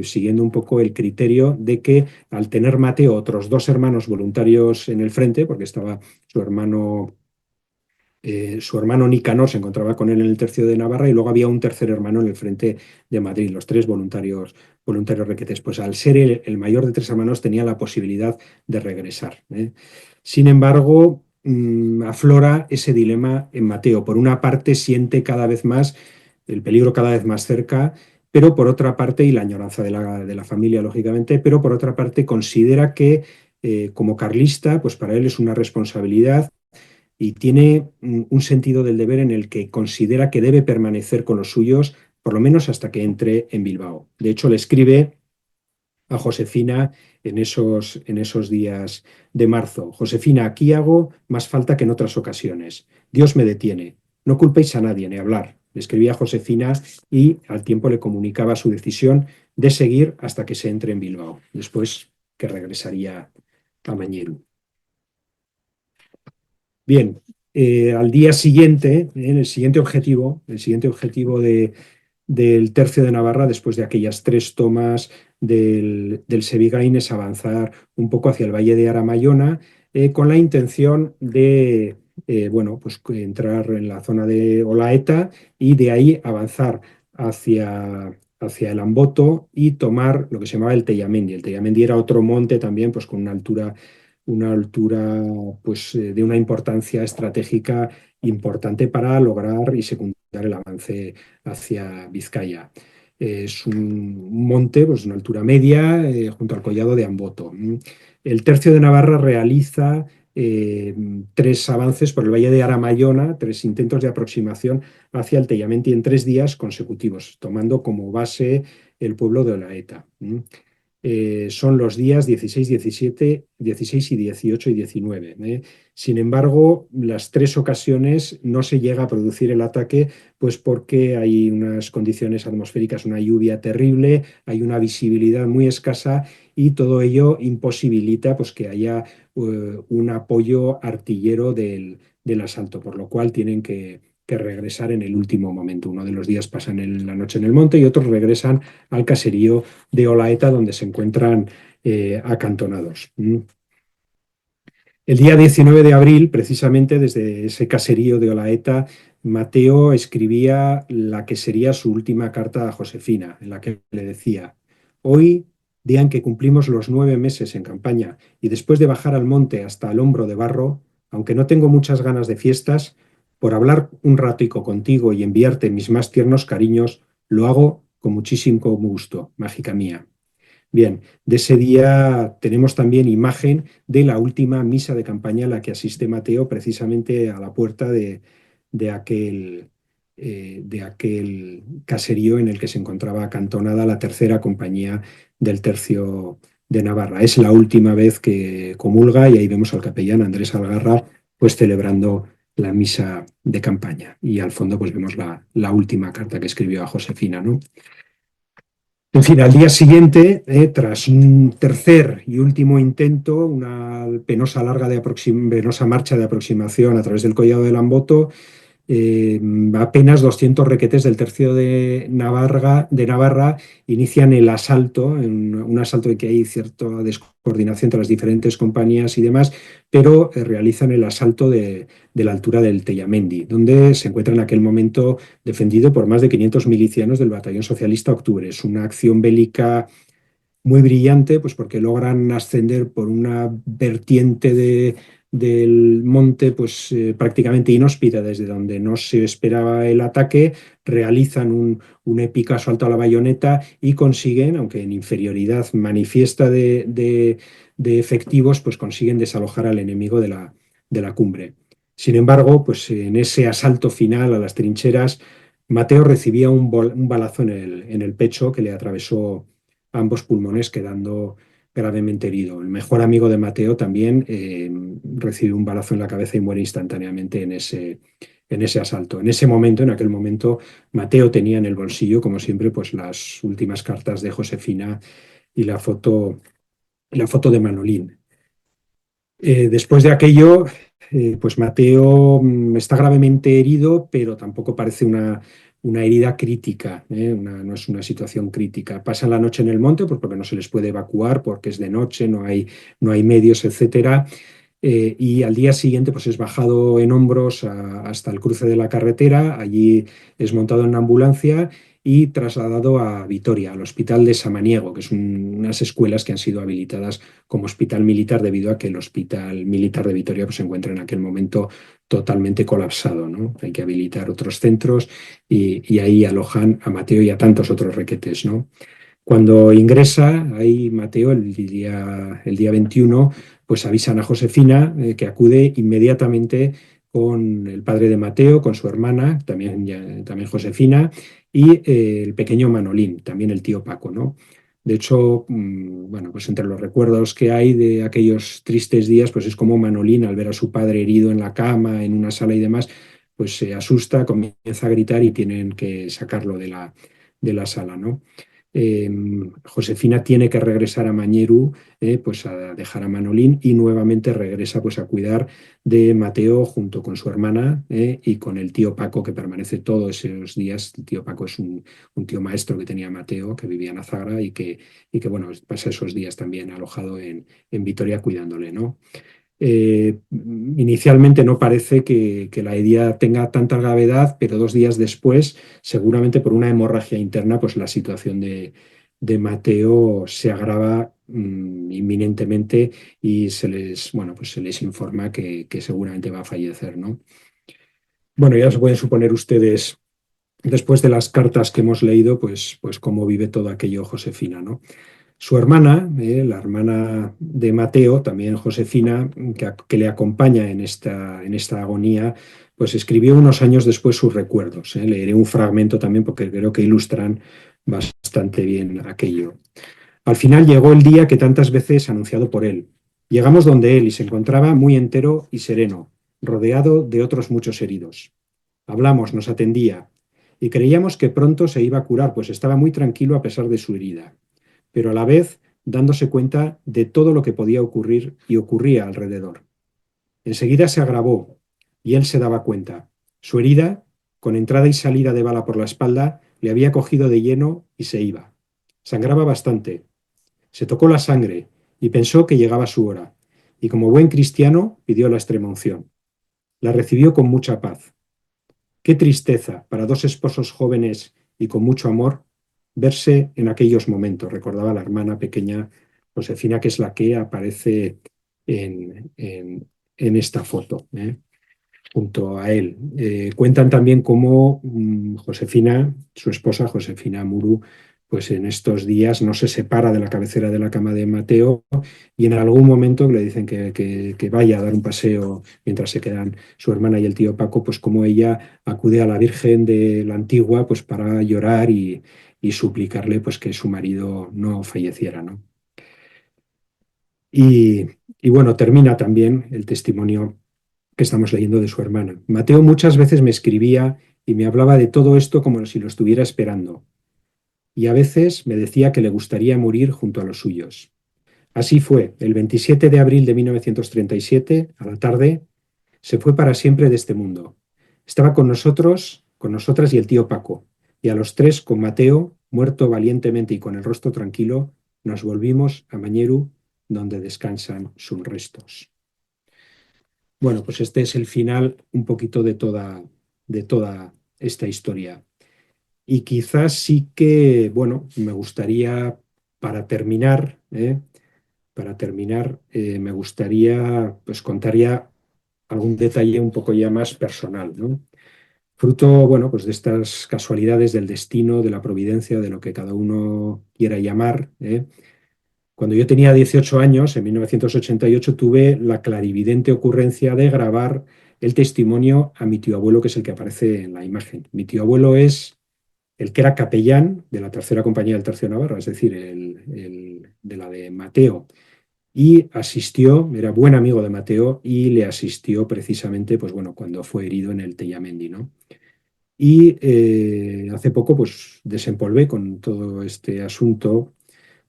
siguiendo un poco el criterio de que al tener Mateo otros dos hermanos voluntarios en el frente, porque estaba su hermano Nicanor se encontraba con él en el tercio de Navarra y luego había un tercer hermano en el frente de Madrid, los tres voluntarios requetés. Pues al ser el mayor de tres hermanos tenía la posibilidad de regresar. Sin embargo, aflora ese dilema en Mateo. Por una parte siente cada vez más el peligro cada vez más cerca, pero por otra parte, y la añoranza de la familia, lógicamente, pero por otra parte considera que como carlista, pues para él es una responsabilidad y tiene un sentido del deber en el que considera que debe permanecer con los suyos, por lo menos hasta que entre en Bilbao. De hecho, le escribe a Josefina en esos días de marzo. Josefina, aquí hago más falta que en otras ocasiones. Dios me detiene. No culpéis a nadie, ni hablar. Le escribía a Josefina y al tiempo le comunicaba su decisión de seguir hasta que se entre en Bilbao, después que regresaría a Mañeru. Bien, al día siguiente, el siguiente objetivo del Tercio de Navarra, después de aquellas tres tomas del Sevigain, es avanzar un poco hacia el Valle de Aramayona, con la intención de bueno, pues, entrar en la zona de Olaeta y de ahí avanzar hacia el Amboto y tomar lo que se llamaba el Tellamendi. El Tellamendi era otro monte también, pues con una altura pues, de una importancia estratégica importante para lograr y secundar el avance hacia Vizcaya. Es un monte pues, de una altura media junto al collado de Amboto. El Tercio de Navarra realiza tres avances por el Valle de Aramayona, tres intentos de aproximación hacia el Tellamendi en 3 días consecutivos, tomando como base el pueblo de Olaeta. Son los días 16, 17, 16 y 18 y 19. Sin embargo, las tres ocasiones no se llega a producir el ataque, pues porque hay unas condiciones atmosféricas, una lluvia terrible, hay una visibilidad muy escasa y todo ello imposibilita pues, que haya un apoyo artillero del asalto, por lo cual tienen que regresar en el último momento. Uno de los días pasan la noche en el monte y otros regresan al caserío de Olaeta, donde se encuentran acantonados. El día 19 de abril, precisamente desde ese caserío de Olaeta, Mateo escribía la que sería su última carta a Josefina, en la que le decía: hoy, día en que cumplimos los 9 meses en campaña, y después de bajar al monte hasta el Hombro de Barro, aunque no tengo muchas ganas de fiestas, por hablar un ratico contigo y enviarte mis más tiernos cariños, lo hago con muchísimo gusto, mágica mía. Bien, de ese día tenemos también imagen de la última misa de campaña a la que asiste Mateo, precisamente a la puerta de aquel caserío en el que se encontraba acantonada la tercera compañía del Tercio de Navarra. Es la última vez que comulga y ahí vemos al capellán Andrés Algarra pues celebrando la misa de campaña. Y al fondo pues vemos la última carta que escribió a Josefina, ¿no? En fin, al día siguiente, tras un tercer y último intento, una penosa penosa marcha de aproximación a través del collado del Amboto, apenas 200 requetés del Tercio de Navarra inician el asalto, un asalto en que hay cierta descoordinación entre las diferentes compañías y demás, pero realizan el asalto de la altura del Tellamendi, donde se encuentra en aquel momento defendido por más de 500 milicianos del Batallón Socialista Octubre. Es una acción bélica muy brillante, pues porque logran ascender por una vertiente del monte pues prácticamente inhóspita, desde donde no se esperaba el ataque, realizan un épico asalto a la bayoneta y consiguen, aunque en inferioridad manifiesta de efectivos, pues consiguen desalojar al enemigo de la cumbre. Sin embargo, pues en ese asalto final a las trincheras, Mateo recibía un balazo en el pecho que le atravesó ambos pulmones, quedando gravemente herido. El mejor amigo de Mateo también recibe un balazo en la cabeza y muere instantáneamente en ese asalto. En ese momento, en aquel momento, Mateo tenía en el bolsillo, como siempre, pues las últimas cartas de Josefina y la foto de Manolín. Después de aquello, pues Mateo está gravemente herido, pero tampoco parece una herida crítica, ¿eh? No es una situación crítica. Pasan la noche en el monte porque no se les puede evacuar, porque es de noche, no hay medios, etcétera. Y al día siguiente pues es bajado en hombros hasta el cruce de la carretera, allí es montado en una ambulancia y trasladado a Vitoria, al hospital de Samaniego, que es unas escuelas que han sido habilitadas como hospital militar debido a que el hospital militar de Vitoria pues, se encuentra en aquel momento totalmente colapsado, ¿no? Hay que habilitar otros centros y ahí alojan a Mateo y a tantos otros requetes, ¿no? Cuando ingresa, ahí Mateo, el día 21, pues avisan a Josefina que acude inmediatamente con el padre de Mateo, con su hermana, también Josefina, y el pequeño Manolín, también el tío Paco, ¿no? De hecho, bueno, pues entre los recuerdos que hay de aquellos tristes días, pues es como Manolín, al ver a su padre herido en la cama, en una sala y demás, pues se asusta, comienza a gritar y tienen que sacarlo de la sala, ¿no? Josefina tiene que regresar a Mañeru, pues a dejar a Manolín y nuevamente regresa pues a cuidar de Mateo junto con su hermana y con el tío Paco que permanece todos esos días. El tío Paco es un tío maestro que tenía Mateo, que vivía en Azagra y que bueno, pasa esos días también alojado en Vitoria cuidándole, ¿no? Inicialmente no parece que la herida tenga tanta gravedad, pero 2 días después, seguramente por una hemorragia interna, pues la situación de Mateo se agrava inminentemente y bueno, pues se les informa que seguramente va a fallecer, ¿no? Bueno, ya se pueden suponer ustedes, después de las cartas que hemos leído, pues cómo vive todo aquello Josefina, ¿no? Su hermana, la hermana de Mateo, también Josefina, que le acompaña en esta agonía, pues escribió unos años después sus recuerdos. Leeré un fragmento también porque creo que ilustran bastante bien aquello. Al final llegó el día que tantas veces anunciado por él. Llegamos donde él y se encontraba muy entero y sereno, rodeado de otros muchos heridos. Hablamos, nos atendía y creíamos que pronto se iba a curar, pues estaba muy tranquilo a pesar de su herida, pero a la vez dándose cuenta de todo lo que podía ocurrir y ocurría alrededor. Enseguida se agravó y él se daba cuenta. Su herida, con entrada y salida de bala por la espalda, le había cogido de lleno y se iba. Sangraba bastante. Se tocó la sangre y pensó que llegaba su hora, y como buen cristiano pidió la extremaunción. La recibió con mucha paz. Qué tristeza para dos esposos jóvenes y con mucho amor verse en aquellos momentos, recordaba la hermana pequeña Josefina, que es la que aparece en esta foto, junto a él. Cuentan también cómo Josefina, su esposa Josefina Muru, pues en estos días no se separa de la cabecera de la cama de Mateo y en algún momento le dicen que vaya a dar un paseo mientras se quedan su hermana y el tío Paco, pues como ella acude a la Virgen de la Antigua pues para llorar y suplicarle pues que su marido no falleciera, ¿no? Y, y bueno, termina también el testimonio que estamos leyendo de su hermana. Mateo muchas veces me escribía y me hablaba de todo esto como si lo estuviera esperando, y a veces me decía que le gustaría morir junto a los suyos. Así fue, el 27 de abril de 1937, a la tarde, se fue para siempre de este mundo. Estaba con nosotros, con nosotras y el tío Paco, y a los tres, con Mateo, muerto valientemente y con el rostro tranquilo, nos volvimos a Mañeru, donde descansan sus restos. Bueno, pues este es el final un poquito de toda esta historia. Y quizás sí que, bueno, me gustaría para terminar, me gustaría pues contar ya algún detalle un poco ya más personal, ¿no? Fruto, bueno, pues de estas casualidades del destino, de la providencia, de lo que cada uno quiera llamar, ¿eh? Cuando yo tenía 18 años, en 1988, tuve la clarividente ocurrencia de grabar el testimonio a mi tío abuelo, que es el que aparece en la imagen. Mi tío abuelo es el que era capellán de la tercera compañía del Tercio de Navarra, es decir, de la de Mateo, y asistió, era buen amigo de Mateo y le asistió precisamente, pues bueno, cuando fue herido en el Tellamendi, ¿no? Y hace poco, pues desempolvé con todo este asunto,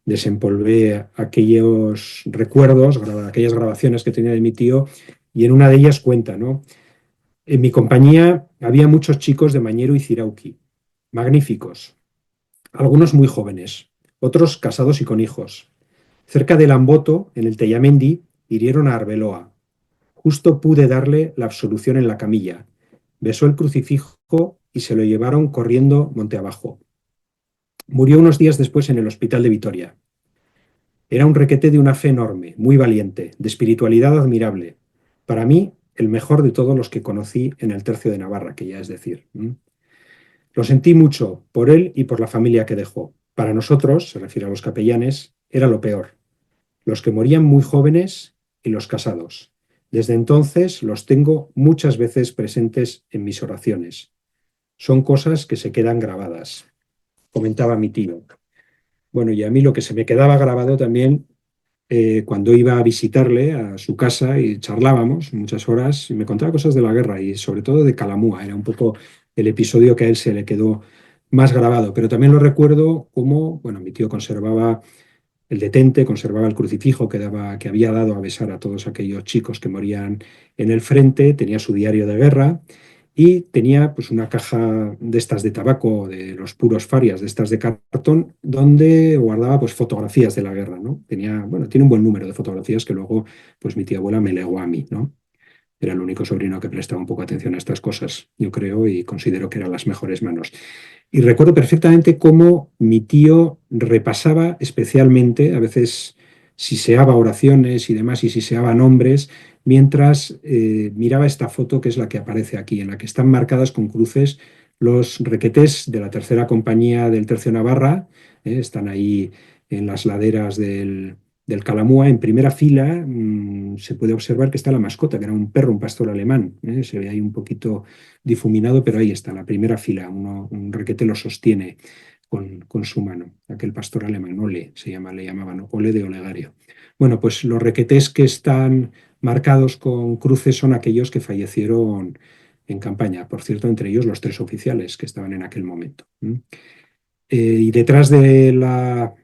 desempolvé aquellos recuerdos, aquellas grabaciones que tenía de mi tío, y en una de ellas cuenta, ¿no? En mi compañía había muchos chicos de Mañero y Cirauqui, magníficos, algunos muy jóvenes, otros casados y con hijos. Cerca de Lamboto, en el Tellamendi, hirieron a Arbeloa. Justo pude darle la absolución en la camilla. Besó el crucifijo y se lo llevaron corriendo monte abajo. Murió unos días después en el hospital de Vitoria. Era un requete de una fe enorme, muy valiente, de espiritualidad admirable. Para mí, el mejor de todos los que conocí en el Tercio de Navarra, que ya es decir. Lo sentí mucho por él y por la familia que dejó. Para nosotros, se refiere a los capellanes, era lo peor. Los que morían muy jóvenes y los casados. Desde entonces los tengo muchas veces presentes en mis oraciones. Son cosas que se quedan grabadas, comentaba mi tío. Bueno, y a mí lo que se me quedaba grabado también cuando iba a visitarle a su casa y charlábamos muchas horas y me contaba cosas de la guerra y sobre todo de Calamúa. Era un poco el episodio que a él se le quedó más grabado, pero también lo recuerdo como, bueno, mi tío conservaba el detente, conservaba el crucifijo que había dado a besar a todos aquellos chicos que morían en el frente, tenía su diario de guerra y tenía pues una caja de estas de tabaco, de los puros farias, de estas de cartón, donde guardaba pues fotografías de la guerra, ¿no? Bueno, tiene un buen número de fotografías que luego pues mi tía abuela me legó a mí, ¿no? Era el único sobrino que prestaba un poco atención a estas cosas, yo creo, y considero que eran las mejores manos. Y recuerdo perfectamente cómo mi tío repasaba especialmente, a veces siseaba oraciones y demás, y siseaba nombres, mientras miraba esta foto que es la que aparece aquí, en la que están marcadas con cruces los requetés de la tercera compañía del Tercio Navarra, están ahí en las laderas del Calamúa. En primera fila se puede observar que está la mascota, que era un perro, un pastor alemán, se ve ahí un poquito difuminado, pero ahí está, en la primera fila, un requete lo sostiene con su mano, aquel pastor alemán, Ole, le llamaban, Ole de Olegario. Bueno, pues los requetés que están marcados con cruces son aquellos que fallecieron en campaña, por cierto, entre ellos los 3 oficiales que estaban en aquel momento. Y detrás de la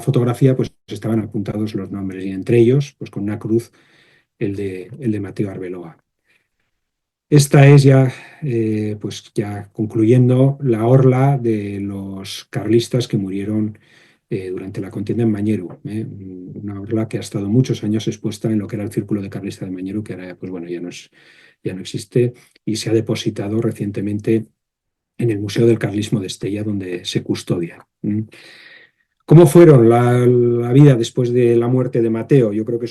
fotografía pues estaban apuntados los nombres y entre ellos, pues con una cruz, el de Mateo Arbeloa. Esta es ya, pues ya concluyendo, la orla de los carlistas que murieron durante la contienda en Mañeru. Una orla que ha estado muchos años expuesta en lo que era el Círculo de Carlista de Mañeru, que ahora pues bueno, ya no existe y se ha depositado recientemente en el Museo del Carlismo de Estella, donde se custodia. ¿Cómo fueron la vida después de la muerte de Mateo? Yo creo que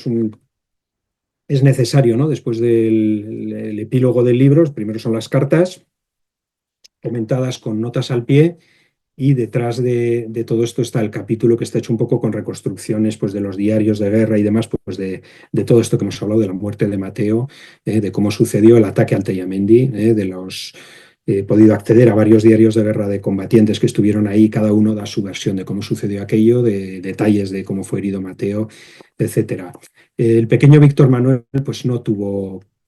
es necesario, ¿no? Después del epílogo del libro, primero son las cartas, comentadas con notas al pie, y detrás de todo esto está el capítulo que está hecho un poco con reconstrucciones pues, de los diarios de guerra y demás, pues de todo esto que hemos hablado, de la muerte de Mateo, de cómo sucedió el ataque al Tellamendi, he podido acceder a varios diarios de guerra de combatientes que estuvieron ahí, cada uno da su versión de cómo sucedió aquello, de detalles de cómo fue herido Mateo, etcétera. El pequeño Víctor Manuel pues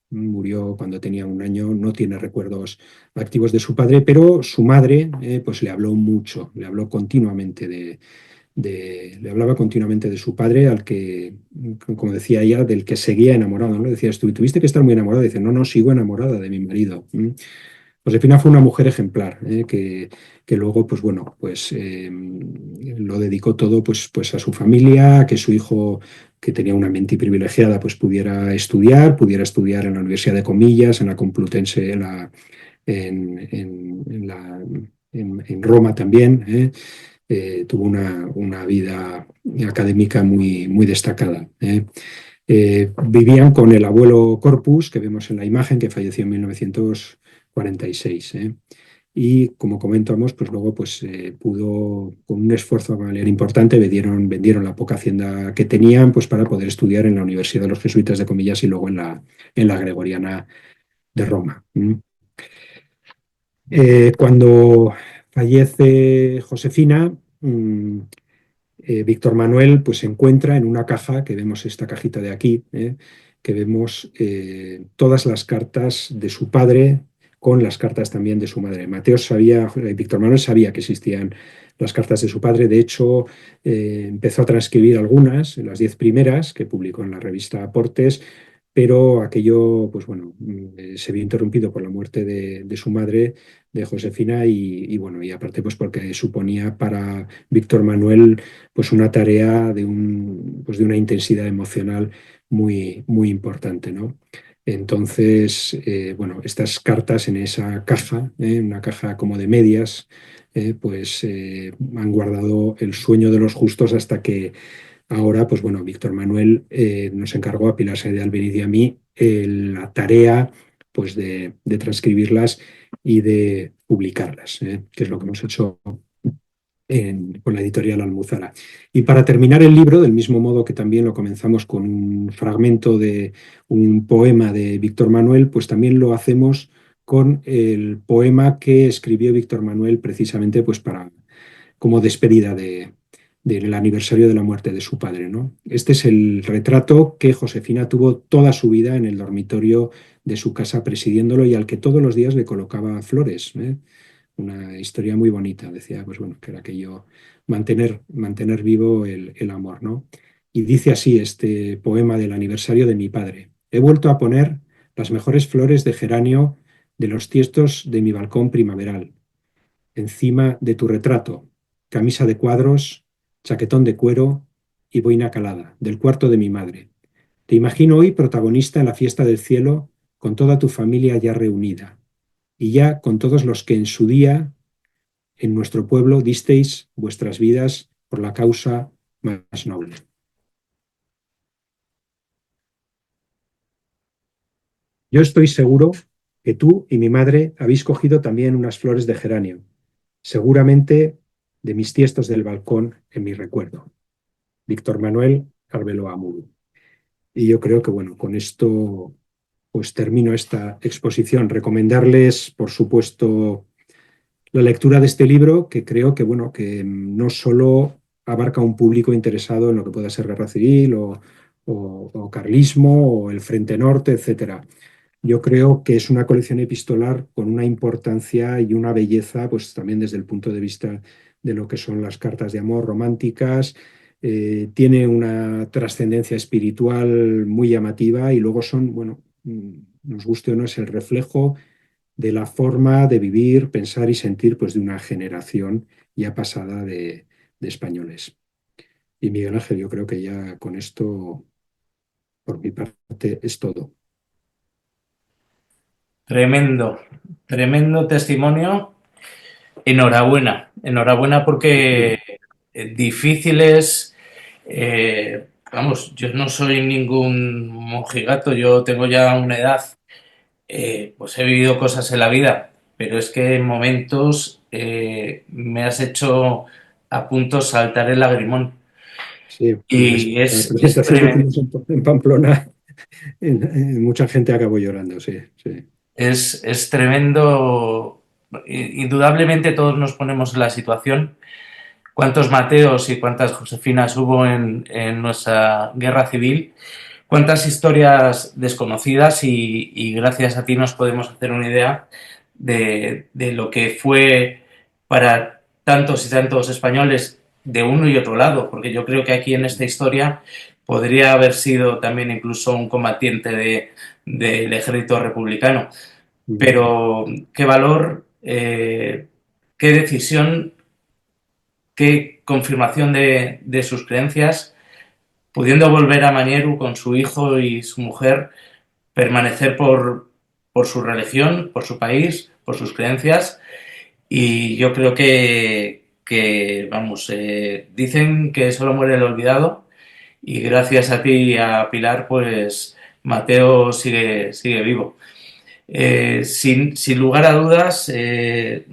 murió cuando tenía 1 año, no tiene recuerdos activos de su padre, pero su madre pues le habló mucho, le habló continuamente le hablaba continuamente de su padre, al que, como decía ella, del que seguía enamorado, ¿no? Decías tú, tuviste que estar muy enamorada. Dice, no, no, sigo enamorada de mi marido. Josefina fue una mujer ejemplar, que luego, pues bueno, pues lo dedicó todo pues a su familia, a que su hijo, que tenía una mente privilegiada, pues pudiera estudiar en la Universidad de Comillas, en la Complutense, en Roma también, tuvo una vida académica muy destacada. Vivían con el abuelo Corpus, que vemos en la imagen, que falleció en 1946. Y como comentamos, pues luego pues, pudo, con un esfuerzo familiar importante, vendieron la poca hacienda que tenían pues, para poder estudiar en la Universidad de los Jesuitas de Comillas y luego en la Gregoriana de Roma. Cuando fallece Josefina, Víctor Manuel pues, se encuentra en una caja, que vemos esta cajita de aquí, que vemos todas las cartas de su padre con las cartas también de su madre. Víctor Manuel sabía que existían las cartas de su padre, de hecho empezó a transcribir algunas, las 10 primeras que publicó en la revista Aportes, pero aquello, pues bueno, se vio interrumpido por la muerte de su madre, de Josefina, bueno, y aparte pues porque suponía para Víctor Manuel pues una tarea pues de una intensidad emocional muy importante, ¿no? Entonces, bueno, estas cartas en esa caja, una caja como de medias, pues han guardado el sueño de los justos hasta que ahora, pues bueno, Víctor Manuel nos encargó a Pilar Saez de Alberiz y a mí la tarea pues de transcribirlas y de publicarlas, que es lo que hemos hecho con la editorial Almuzara. Y para terminar el libro, del mismo modo que también lo comenzamos con un fragmento de un poema de Víctor Manuel, pues también lo hacemos con el poema que escribió Víctor Manuel precisamente pues como despedida del aniversario de la muerte de su padre, ¿no? Este es el retrato que Josefina tuvo toda su vida en el dormitorio de su casa presidiéndolo y al que todos los días le colocaba flores, ¿eh? Una historia muy bonita, decía, pues bueno, que era aquello, mantener vivo el amor, ¿no? Y dice así este poema del aniversario de mi padre. He vuelto a poner las mejores flores de geranio de los tiestos de mi balcón primaveral, encima de tu retrato, camisa de cuadros, chaquetón de cuero y boina calada, del cuarto de mi madre. Te imagino hoy protagonista en la fiesta del cielo, con toda tu familia ya reunida, y ya con todos los que en su día en nuestro pueblo disteis vuestras vidas por la causa más noble. Yo estoy seguro que tú y mi madre habéis cogido también unas flores de geranio, seguramente de mis tiestos del balcón en mi recuerdo. Víctor Manuel Arbeloa Muru. Y yo creo que, bueno, con esto pues termino esta exposición. Recomendarles, por supuesto, la lectura de este libro, que creo que, bueno, que no solo abarca un público interesado en lo que pueda ser guerra civil o carlismo o el Frente Norte, etcétera. Yo creo que es una colección epistolar con una importancia y una belleza, pues también desde el punto de vista de lo que son las cartas de amor románticas. Tiene una trascendencia espiritual muy llamativa y luego son, bueno, nos guste o no, es el reflejo de la forma de vivir, pensar y sentir pues, de una generación ya pasada de españoles. Y Miguel Ángel, yo creo que ya con esto, por mi parte, es todo. Tremendo, tremendo testimonio. Enhorabuena, enhorabuena porque difíciles, vamos, yo no soy ningún mojigato, yo tengo ya una edad, pues he vivido cosas en la vida, pero es que en momentos me has hecho a punto saltar el lagrimón. Sí, Y la es presentación que tremendo. tuvimos en Pamplona, mucha gente acabó llorando, sí, sí. Es tremendo. Indudablemente todos nos ponemos en la situación. ¿Cuántos Mateos y cuántas Josefinas hubo en nuestra guerra civil? ¿Cuántas historias desconocidas? Y gracias a ti nos podemos hacer una idea de lo que fue para tantos y tantos españoles de uno y otro lado, porque yo creo que aquí en esta historia podría haber sido también incluso un combatiente del ejército republicano. Pero qué valor, qué decisión, qué confirmación de sus creencias, pudiendo volver a Mañeru con su hijo y su mujer, permanecer por su religión, por su país, por sus creencias. Y yo creo que vamos, dicen que solo muere el olvidado y gracias a ti y a Pilar, pues Mateo sigue vivo. Sin lugar a dudas, de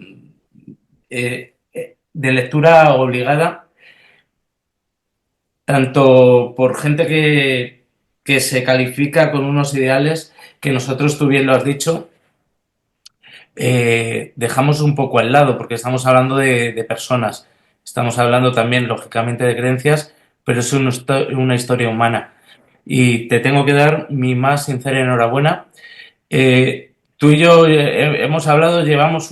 lectura obligada, tanto por gente que se califica con unos ideales que nosotros, tú bien lo has dicho, dejamos un poco al lado, porque estamos hablando de personas, estamos hablando también, lógicamente, de creencias, pero es una historia humana. Y te tengo que dar mi más sincera enhorabuena. Tú y yo hemos hablado, llevamos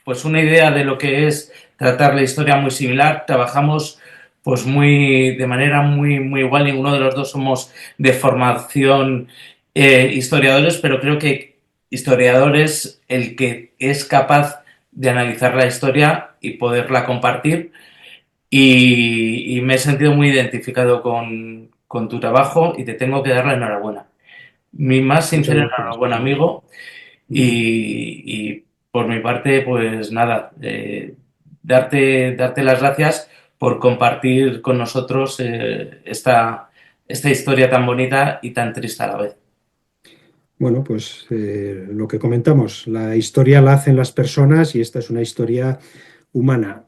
pues una idea de lo que es tratar la historia muy similar, trabajamos pues de manera muy igual, ninguno de los dos somos de formación historiadores, pero creo que historiador es el que es capaz de analizar la historia y poderla compartir y me he sentido muy identificado con tu trabajo y te tengo que dar la enhorabuena. Mi más Muchas sincera gracias. enhorabuena, amigo. Y por mi parte, pues nada, darte las gracias por compartir con nosotros esta historia tan bonita y tan triste a la vez. Bueno, pues lo que comentamos, la historia la hacen las personas y esta es una historia humana.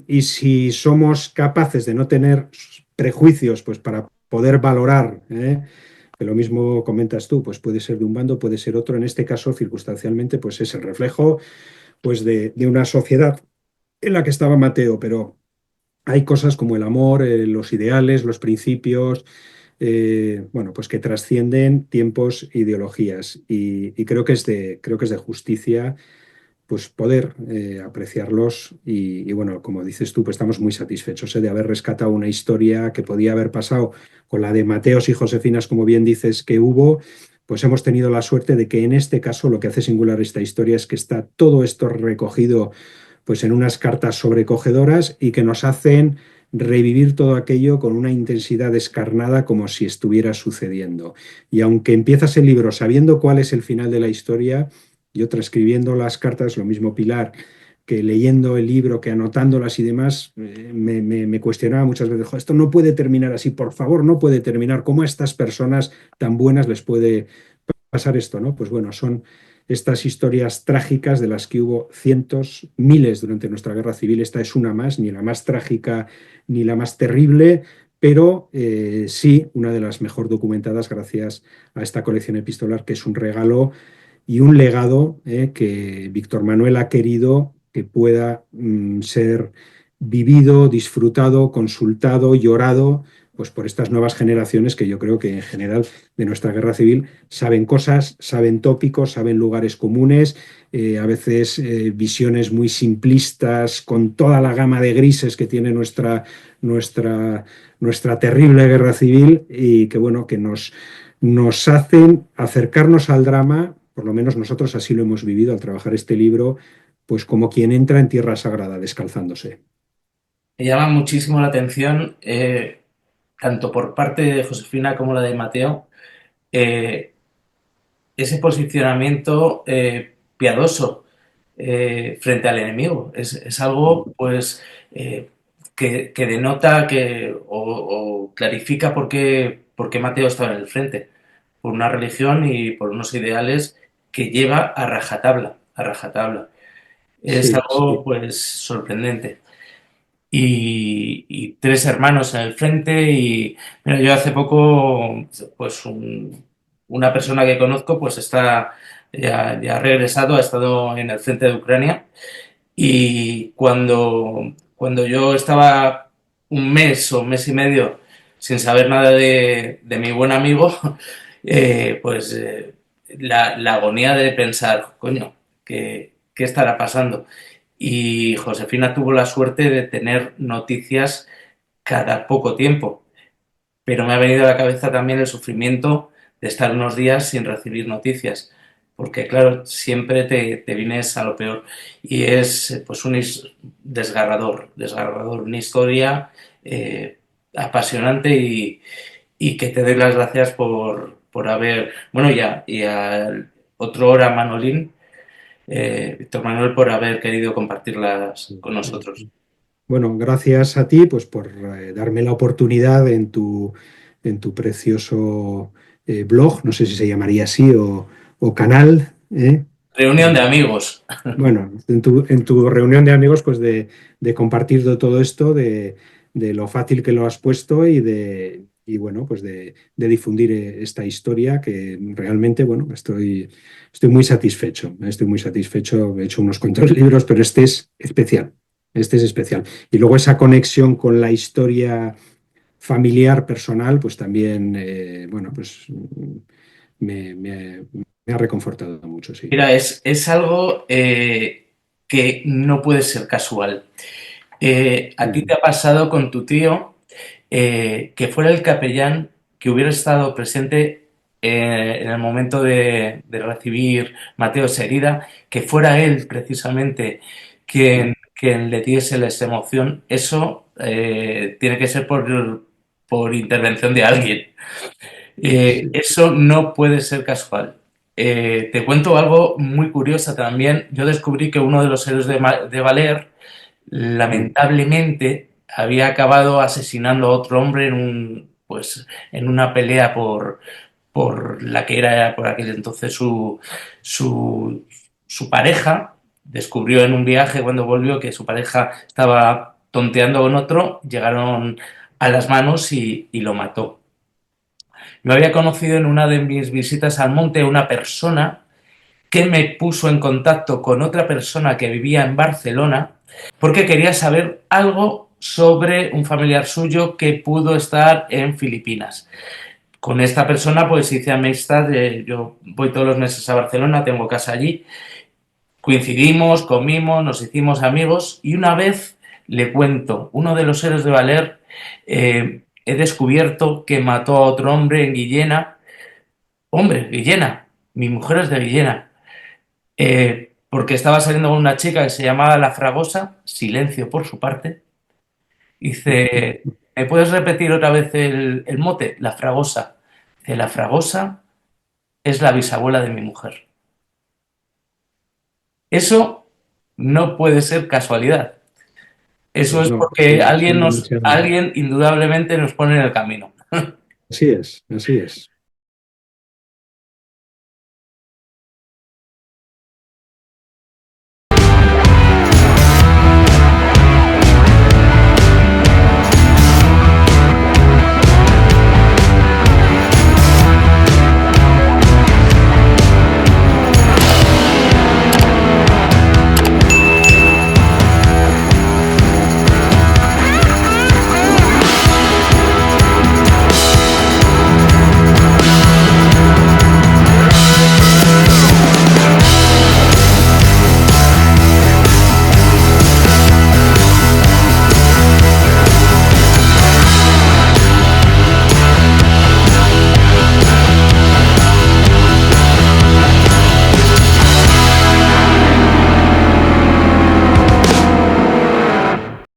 Y si somos capaces de no tener prejuicios, pues para poder valorar, que lo mismo comentas tú, pues puede ser de un bando, puede ser otro, en este caso, circunstancialmente, pues es el reflejo pues de una sociedad en la que estaba Mateo, pero hay cosas como el amor, los ideales, los principios, bueno, pues que trascienden tiempos e ideologías. Y creo que es de justicia pues poder apreciarlos y, bueno, como dices tú, pues estamos muy satisfechos de haber rescatado una historia que podía haber pasado con la de Mateos y Josefinas, como bien dices que hubo, pues hemos tenido la suerte de que en este caso lo que hace singular esta historia es que está todo esto recogido pues en unas cartas sobrecogedoras y que nos hacen revivir todo aquello con una intensidad descarnada como si estuviera sucediendo. Y aunque empiezas el libro sabiendo cuál es el final de la historia, yo transcribiendo las cartas, lo mismo Pilar, que leyendo el libro, que anotándolas y demás, me cuestionaba muchas veces, "Jo, esto no puede terminar así, por favor, no puede terminar. ¿Cómo a estas personas tan buenas les puede pasar esto, ¿no?". Pues bueno, son estas historias trágicas de las que hubo cientos, miles durante nuestra guerra civil. Esta es una más, ni la más trágica ni la más terrible, pero sí una de las mejor documentadas gracias a esta colección epistolar, que es un regalo y un legado que Víctor Manuel ha querido que pueda ser vivido, disfrutado, consultado, llorado, pues por estas nuevas generaciones que yo creo que en general de nuestra guerra civil saben cosas, saben tópicos, saben lugares comunes, a veces visiones muy simplistas con toda la gama de grises que tiene nuestra, nuestra terrible guerra civil y que bueno, que nos hacen acercarnos al drama, por lo menos nosotros así lo hemos vivido al trabajar este libro, pues como quien entra en tierra sagrada descalzándose. Me llama muchísimo la atención, tanto por parte de Josefina como la de Mateo, eh, ese posicionamiento piadoso frente al enemigo. Es algo, pues, que denota o clarifica por qué Mateo estaba en el frente. Por una religión y por unos ideales que lleva a rajatabla, a rajatabla. Es Sí, algo, sí. pues, sorprendente. Y tres hermanos en el frente y mira, yo hace poco pues una persona que conozco pues ya ha regresado, ha estado en el frente de Ucrania y cuando yo estaba un mes o un mes y medio sin saber nada de mi buen amigo, pues la agonía de pensar, coño, ¿qué estará pasando? Y Josefina tuvo la suerte de tener noticias cada poco tiempo, pero me ha venido a la cabeza también el sufrimiento de estar unos días sin recibir noticias, porque claro, siempre te vienes a lo peor y es pues desgarrador, una historia apasionante y que te doy las gracias por haber, bueno, ya, y al otro hora Manolín, Víctor Manuel, por haber querido compartirlas con nosotros. Bueno, gracias a ti pues, por darme la oportunidad en tu precioso blog, no sé si se llamaría así, o canal, ¿eh? Reunión de amigos. Bueno, en tu reunión de amigos, pues de compartir de todo esto, de lo fácil que lo has puesto y bueno, pues de difundir esta historia que realmente, bueno, estoy muy satisfecho. Estoy muy satisfecho. He hecho unos cuantos libros, pero este es especial. Este es especial. Y luego esa conexión con la historia familiar, personal, pues también, bueno, pues me ha reconfortado mucho, sí. Mira, es algo que no puede ser casual. A ti te Mm. ha pasado con tu tío que fuera el capellán que hubiera estado presente en el momento de recibir Mateos herida, que fuera él precisamente quien le diese esa emoción. Eso tiene que ser por intervención de alguien. Sí. Eso no puede ser casual. Te cuento algo muy curioso también. Yo descubrí que uno de los héroes de Valer, Mm. lamentablemente, había acabado asesinando a otro hombre pues, en una pelea por la que era por aquel entonces su pareja. Descubrió en un viaje cuando volvió que su pareja estaba tonteando con otro, llegaron a las manos y lo mató. Yo había conocido en una de mis visitas al monte una persona que me puso en contacto con otra persona que vivía en Barcelona porque quería saber algo sobre un familiar suyo que pudo estar en Filipinas. Con esta persona pues hice amistad, yo voy todos los meses a Barcelona, tengo casa allí, coincidimos, comimos, nos hicimos amigos y una vez le cuento, uno de los héroes de Valer, he descubierto que mató a otro hombre en Guillena. Hombre, Villena, mi mujer es de Villena. Porque estaba saliendo con una chica que se llamaba La Fragosa, silencio por su parte. Dice, ¿me puedes repetir otra vez el mote? La Fragosa. Dice, La Fragosa es la bisabuela de mi mujer. Eso no puede ser casualidad. Eso Pues es no, porque tiene mucha... alguien indudablemente nos pone en el camino. Así es, así es.